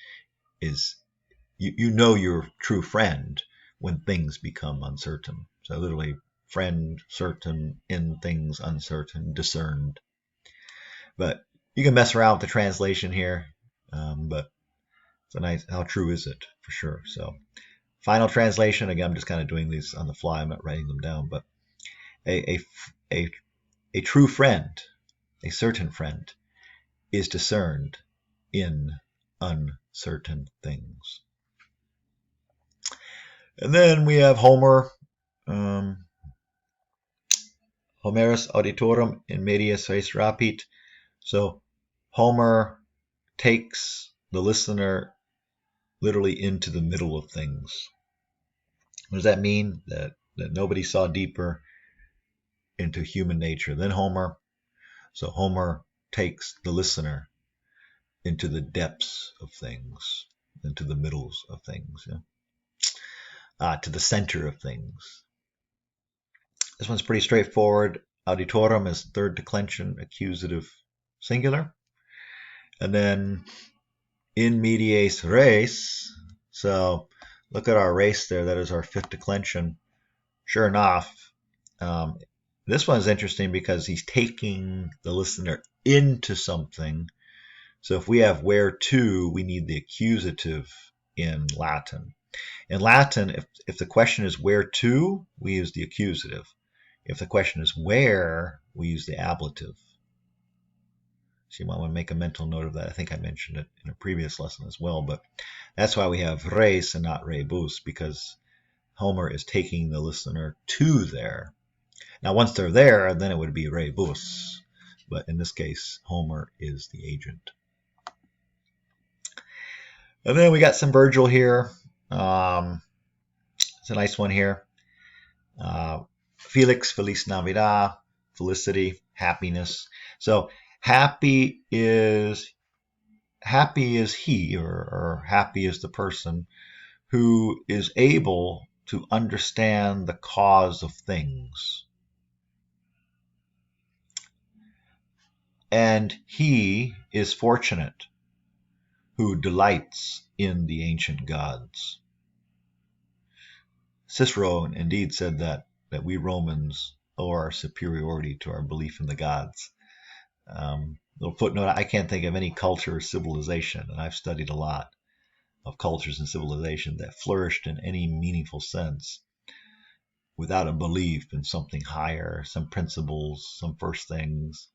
Speaker 1: you know your true friend when things become uncertain. So literally, friend certain in things uncertain, discerned. But you can mess around with the translation here, but it's a nice, how true is it, for sure. So final translation, again, I'm just kind of doing these on the fly, I'm not writing them down, but a true friend, a certain friend, is discerned in uncertain things. And then we have Homer, Homerus auditorum in medias res rapit. So Homer takes the listener literally into the middle of things. What does that mean? That nobody saw deeper into human nature than Homer. So Homer takes the listener into the depths of things, into the middles of things, to the center of things. This one's pretty straightforward. Auditorum is third declension, accusative singular. And then in medias res, so look at our res there, that is our fifth declension. Sure enough, this one is interesting because he's taking the listener into something. So if we have where to, we need the accusative in Latin. In Latin, if the question is where to, we use the accusative. If the question is where, we use the ablative. So you might want to make a mental note of that. I think I mentioned it in a previous lesson as well, but that's why we have res and not rebus, because Homer is taking the listener to there. Now, once they're there, then it would be rebus. but in this case, Homer is the agent. And then we got some Virgil here. It's a nice one here. Felix, Feliz Navidad, felicity, happiness. So happy is he, or happy is the person who is able to understand the cause of things. And he is fortunate who delights in the ancient gods. Cicero indeed said that we Romans owe our superiority to our belief in the gods. Little footnote, I can't think of any culture or civilization, and I've studied a lot of cultures and civilization that flourished in any meaningful sense without a belief in something higher, some principles, some first things.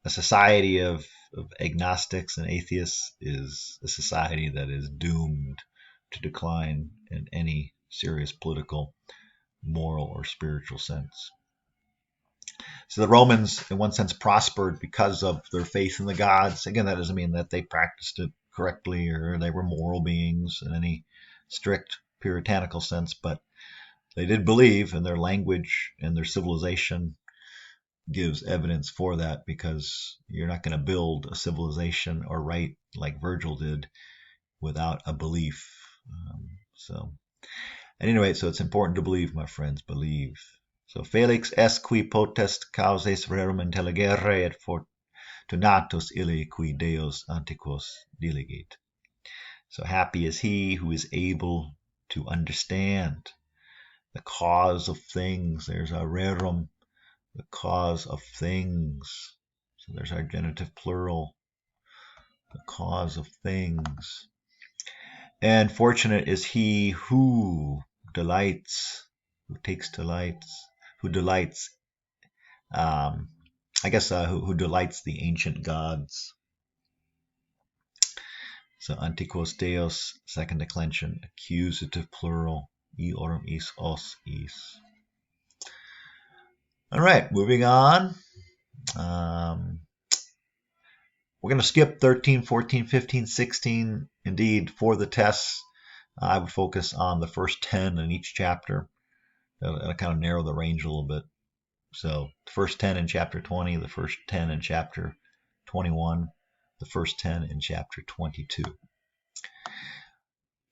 Speaker 1: A society of agnostics and atheists is a society that is doomed to decline in any serious political, moral, or spiritual sense. So the Romans, in one sense, prospered because of their faith in the gods. Again, that doesn't mean that they practiced it correctly or they were moral beings in any strict puritanical sense, but they did believe, and their language and their civilization gives evidence for that, because you're not going to build a civilization or write like Virgil did without a belief. Anyway, so it's important to believe, my friends, believe. So Felix est qui potest causes rerum intelligere et fortunatus ille qui Deus antiquos diligit. So happy is he who is able to understand the cause of things. There's our rerum, the cause of things. So there's our genitive plural, the cause of things. And fortunate is he who delights, who takes delights, who delights, who delights the ancient gods. So antiquos Deus, second declension, accusative plural, eorum is os is. All right, moving on. We're going to skip 13, 14, 15, 16. Indeed, for the tests, I would focus on the first 10 in each chapter. That'll kind of narrow the range a little bit. So the first 10 in chapter 20, the first 10 in chapter 21, the first 10 in chapter 22.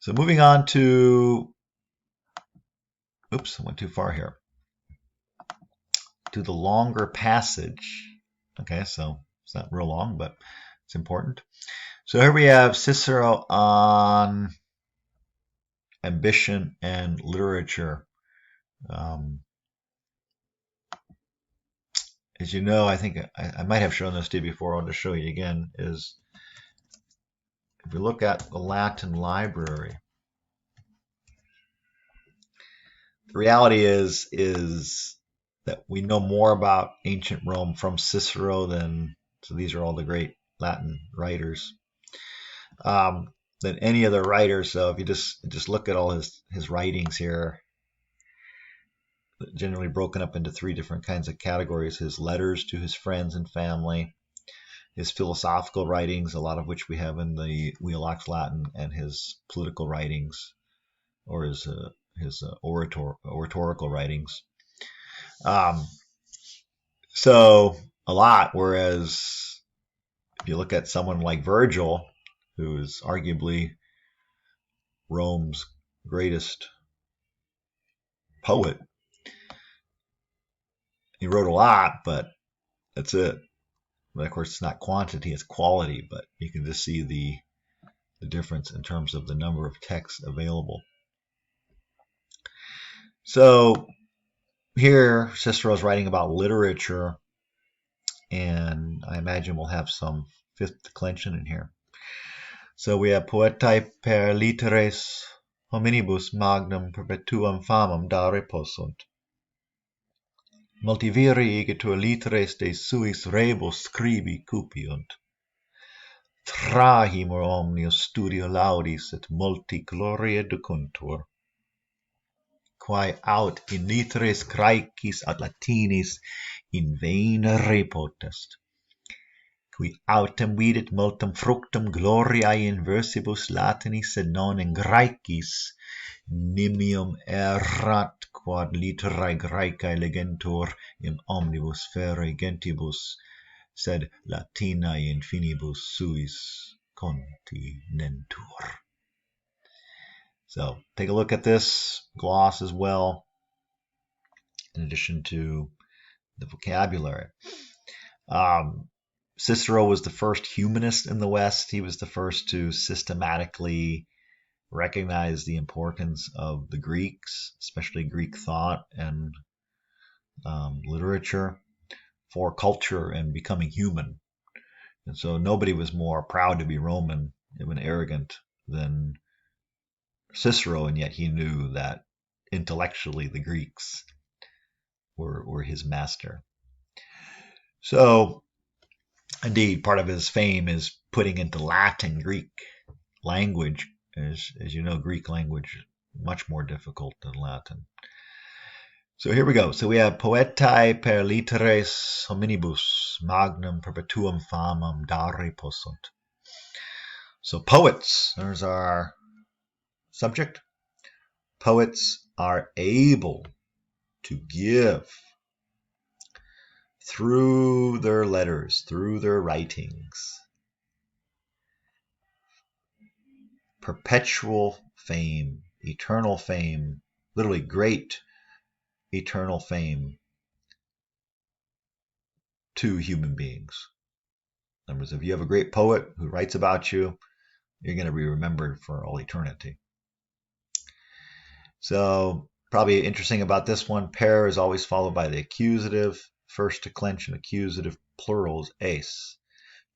Speaker 1: So moving on to, oops, I went too far here, to the longer passage. Okay, so it's not real long, but it's important. So here we have Cicero on ambition and literature. As you know, I think I might have shown this to you before. I'll just show you again. Is if we look at the Latin library, the reality is that we know more about ancient Rome from Cicero than, so these are all the great Latin writers, than any other writer. So if you just look at all his writings here, generally broken up into three different kinds of categories: his letters to his friends and family, his philosophical writings, a lot of which we have in the Wheelock's Latin, and his political writings, or his oratorical writings. So a lot, whereas if you look at someone like Virgil, who is arguably Rome's greatest poet, he wrote a lot, but that's it. But of course, it's not quantity, it's quality, but you can just see the difference in terms of the number of texts available. So here, Cicero is writing about literature, and I imagine we'll have some fifth declension in here. So we have poetae per litteres hominibus magnum perpetuam famam dare possunt. Multiviri igitur litteres de suis rebus scribi cupiunt. Trahimur omnius studio laudis et multi gloria ducuntur. Quae aut in litteres Graecis ad Latinis in vain repotest. Qui autem vidit multum fructum gloriae in versibus Latinis sed non in Graecis, nimium erat quod literae Graecae legentur in omnibus fere gentibus, sed Latinae in finibus suis continentur. So take a look at this gloss as well, in addition to the vocabulary. Cicero was the first humanist in the West. He was the first to systematically recognize the importance of the Greeks, especially Greek thought and literature, for culture and becoming human. And so nobody was more proud to be Roman, even arrogant, than Cicero, and yet he knew that intellectually the Greeks were his master. So, indeed, part of his fame is putting into Latin Greek language. As you know, Greek language is much more difficult than Latin. So here we go. So we have poetae per litteres hominibus magnum perpetuum famam dare possunt. So poets, there's our subject. Poets are able to give through their letters, through their writings, perpetual fame, eternal fame, literally great eternal fame to human beings. In other words, if you have a great poet who writes about you, you're going to be remembered for all eternity. So probably interesting about this one, per is always followed by the accusative. First declension, accusative, plurals, ace.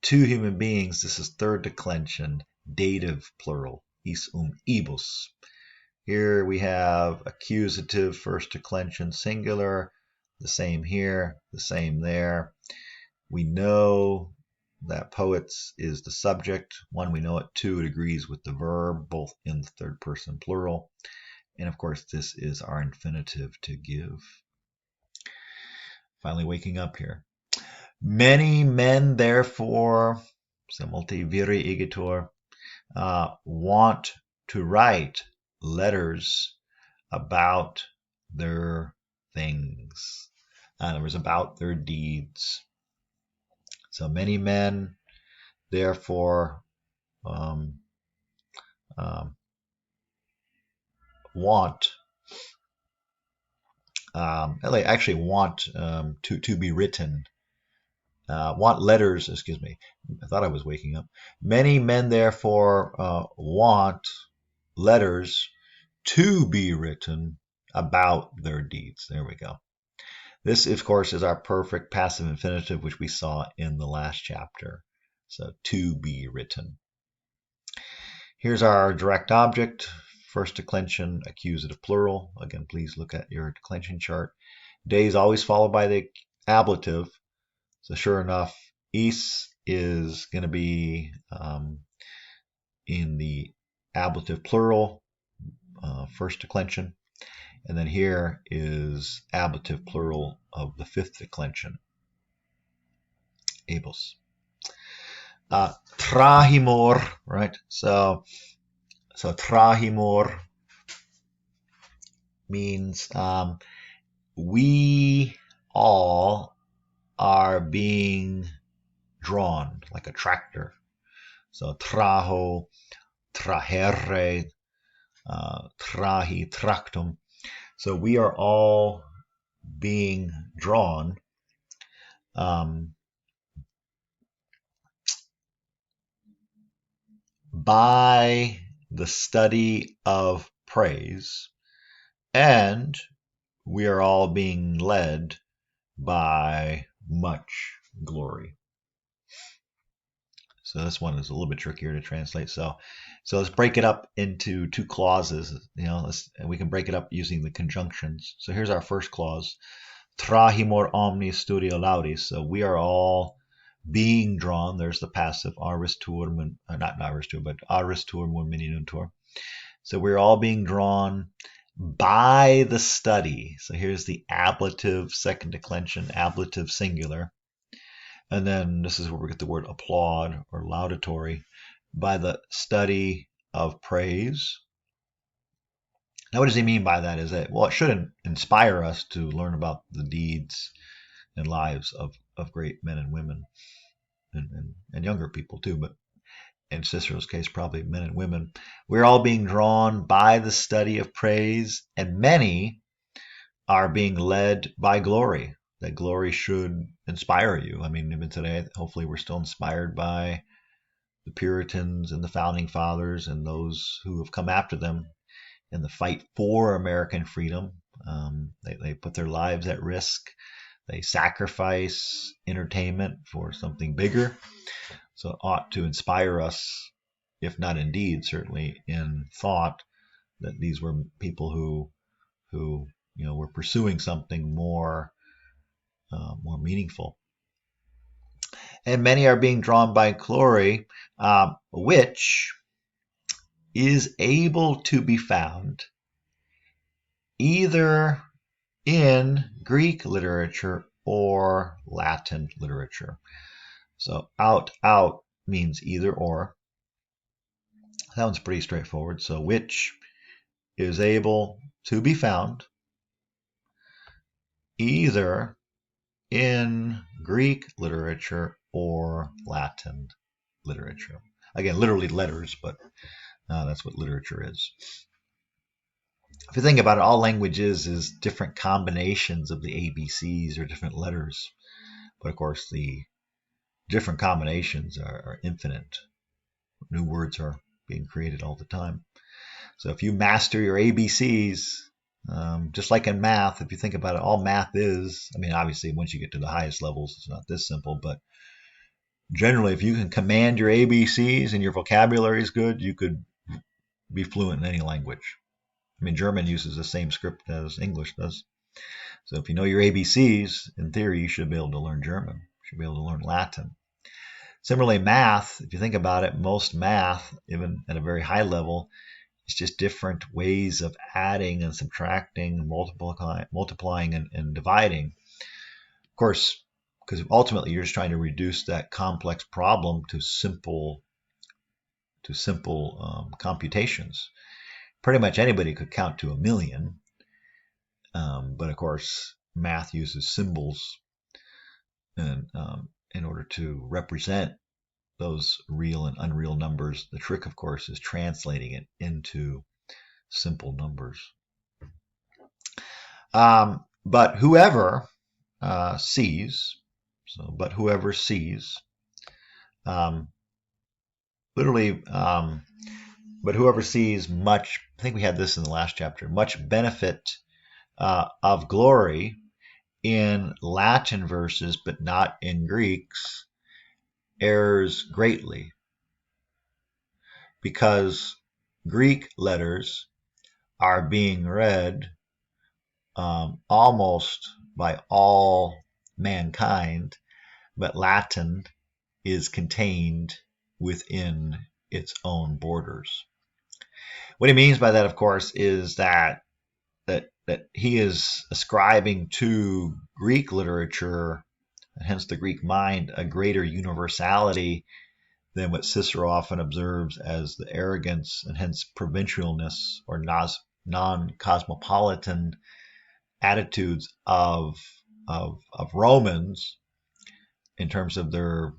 Speaker 1: Two human beings, this is third declension, dative plural, is ibus. Here we have accusative, first declension, singular, the same here, the same there. We know that poets is the subject. One, we know it. Two, it agrees with the verb, both in the third person plural. And of course, this is our infinitive, to give. Finally waking up here. Many men, therefore, multi viri igitur, want to write letters about their things. In other words, about their deeds. So many men, therefore, want to be written. Want letters, excuse me. I thought I was waking up. Many men, therefore, want letters to be written about their deeds. There we go. This, of course, is our perfect passive infinitive, which we saw in the last chapter. So, to be written. Here's our direct object. First declension, accusative plural. Again, please look at your declension chart. Day is always followed by the ablative. So sure enough, is going to be in the ablative plural, first declension. And then here is ablative plural of the fifth declension, abus. Trahimur, right? So trahimur means we all are being drawn like a tractor. So traho, trahere, trahi, tractum. So we are all being drawn by the study of praise, and we are all being led by much glory. So this one is a little bit trickier to translate. So let's break it up into two clauses. And we can break it up using the conjunctions. So here's our first clause: Trahimur omnis studio laudis. So we are all being drawn. There's the passive. Aris tuum, not aris tuum, but aris tuum mininuntur. So we're all being drawn by the study. So here's the ablative, second declension, ablative singular. And then this is where we get the word applaud or laudatory, by the study of praise. Now, what does he mean by that? Is that, well, it should inspire us to learn about the deeds and lives of great men and women and younger people too, but in Cicero's case, probably men and women. We're all being drawn by the study of praise, and many are being led by glory. That glory should inspire you. I mean, even today, hopefully we're still inspired by the Puritans and the Founding Fathers and those who have come after them in the fight for American freedom. They put their lives at risk. They sacrifice entertainment for something bigger. So it ought to inspire us, if not in deed, certainly in thought, that these were people who were pursuing something more meaningful. And many are being drawn by glory, which is able to be found either in Greek literature or Latin literature. So out means either or. That one's pretty straightforward. So which is able to be found either in Greek literature or Latin literature. Again, literally letters, but that's what literature is. If you think about it, all language is different combinations of the ABCs or different letters. But of course, the different combinations are infinite. New words are being created all the time. So if you master your ABCs, just like in math, if you think about it, all math is, I mean, obviously once you get to the highest levels, it's not this simple, but generally if you can command your ABCs and your vocabulary is good, you could be fluent in any language. I mean, German uses the same script as English does. So if you know your ABCs, in theory, you should be able to learn German. You should be able to learn Latin. Similarly, math, if you think about it, most math, even at a very high level, is just different ways of adding and subtracting, multiplying and dividing. Of course, because ultimately you're just trying to reduce that complex problem to simple computations. Pretty much anybody could count to 1,000,000, but of course math uses symbols and in order to represent those real and unreal numbers. The trick, of course, is translating it into simple numbers. But whoever sees, but whoever sees, literally, but whoever sees much, I think we had this in the last chapter, much benefit of glory in Latin verses, but not in Greek's, errs greatly, because Greek letters are being read almost by all mankind, but Latin is contained within its own borders. What he means by that, of course, is that he is ascribing to Greek literature, and hence the Greek mind, a greater universality than what Cicero often observes as the arrogance and hence provincialness or non-cosmopolitan attitudes of Romans in terms of their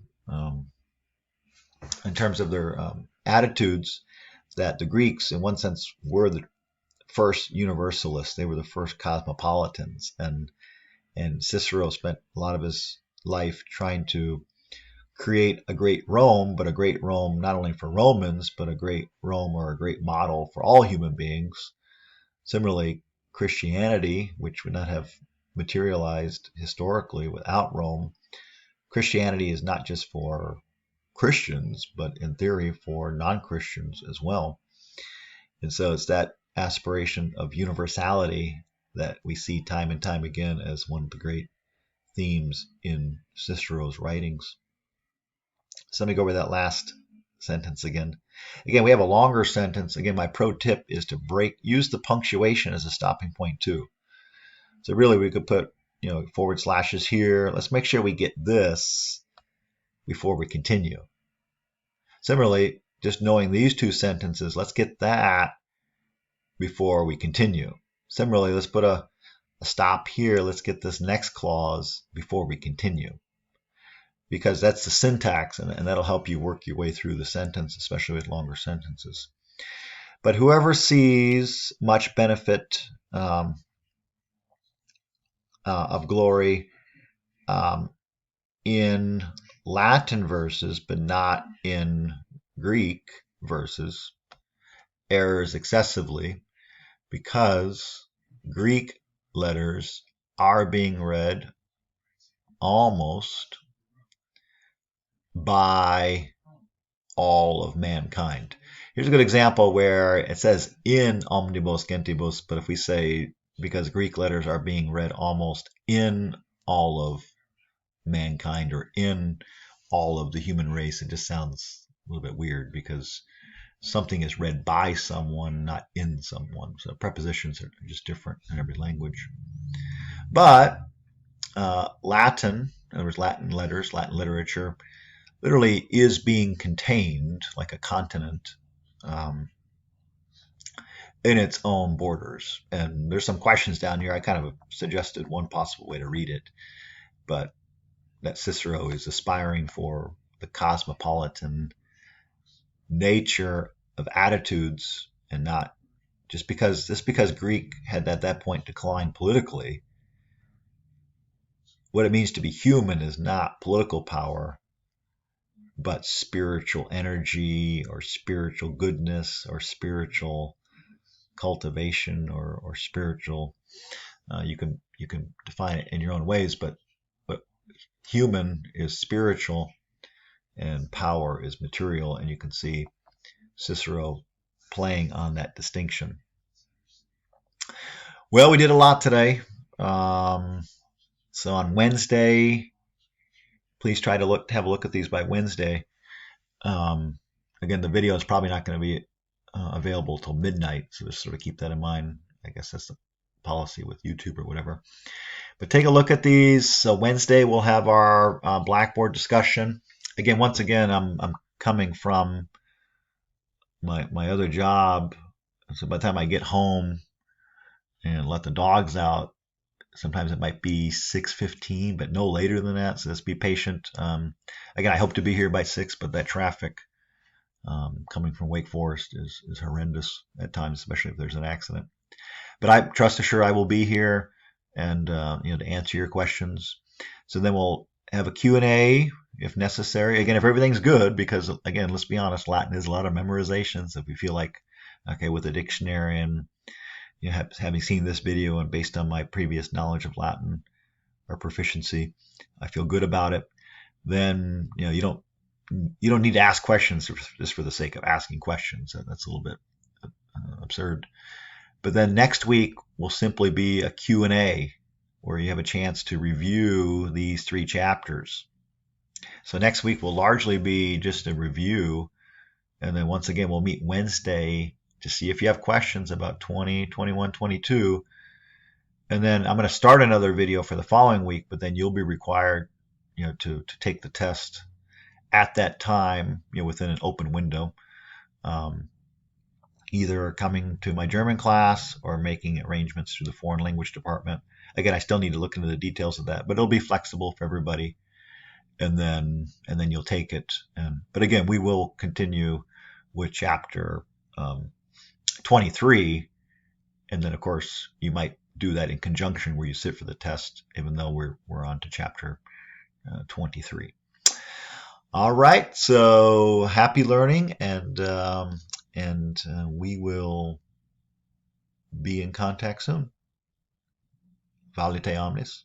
Speaker 1: attitudes, that the Greeks, in one sense, were the first universalists. They were the first cosmopolitans, and Cicero spent a lot of his life trying to create a great Rome, but a great Rome not only for Romans, but a great Rome or a great model for all human beings. Similarly, Christianity, which would not have materialized historically without Rome, Christianity is not just for Christians, but in theory for non-Christians as well. And so it's that aspiration of universality that we see time and time again as one of the great themes in Cicero's writings. So let me go over that last sentence again. Again, we have a longer sentence. Again, my pro tip is to use the punctuation as a stopping point too. So really we could put, forward slashes here. Let's make sure we get this before we continue. Similarly, just knowing these two sentences, let's get that before we continue. Similarly, let's put a stop here. Let's get this next clause before we continue. Because that's the syntax, and that'll help you work your way through the sentence, especially with longer sentences. But whoever sees much benefit of glory in Latin verses, but not in Greek verses, errs excessively, because Greek letters are being read almost by all of mankind. Here's a good example where it says in omnibus gentibus, but if we say because Greek letters are being read almost in all of mankind or in all of the human race, it just sounds a little bit weird because something is read by someone, not in someone. So prepositions are just different in every language. But Latin, in other words, Latin letters, Latin literature, literally is being contained like a continent in its own borders. And there's some questions down here. I kind of suggested one possible way to read it, but that Cicero is aspiring for the cosmopolitan nature of attitudes, and not just because Greek had at that point declined politically. What it means to be human is not political power, but spiritual energy or spiritual goodness or spiritual cultivation or spiritual. You can define it in your own ways, but human is spiritual and power is material, and you can see Cicero playing on that distinction. Well, we did a lot today. So on Wednesday, please try to have a look at these by Wednesday. Again, the video is probably not going to be available till midnight, so just sort of keep that in mind. I guess that's the policy with YouTube or whatever. But take a look at these. So Wednesday we'll have our Blackboard discussion. Again, once again, I'm coming from my other job, so by the time I get home and let the dogs out, sometimes it might be 6:15, but no later than that. So just be patient. Again, I hope to be here by 6, but that traffic coming from Wake Forest is horrendous at times, especially if there's an accident. But I trust assured I will be here and to answer your questions. So then we'll have a Q&A if necessary. Again, if everything's good, because again, let's be honest, Latin is a lot of memorization. So if you feel like, okay, with a dictionary and having seen this video and based on my previous knowledge of Latin or proficiency, I feel good about it, then you don't need to ask questions just for the sake of asking questions. That's a little bit absurd. But then next week will simply be a Q&A where you have a chance to review these 3 chapters. So next week will largely be just a review, and then once again we'll meet Wednesday to see if you have questions about 20, 21, 22. And then I'm going to start another video for the following week, but then you'll be required to take the test at that time, within an open window, either coming to my German class or making arrangements through the foreign language department. Again, I still need to look into the details of that, but it'll be flexible for everybody. And then you'll take it. But again, we will continue with chapter 23, and then of course you might do that in conjunction where you sit for the test, even though we're on to chapter 23. All right, so happy learning, and we will be in contact soon. Valete omnis.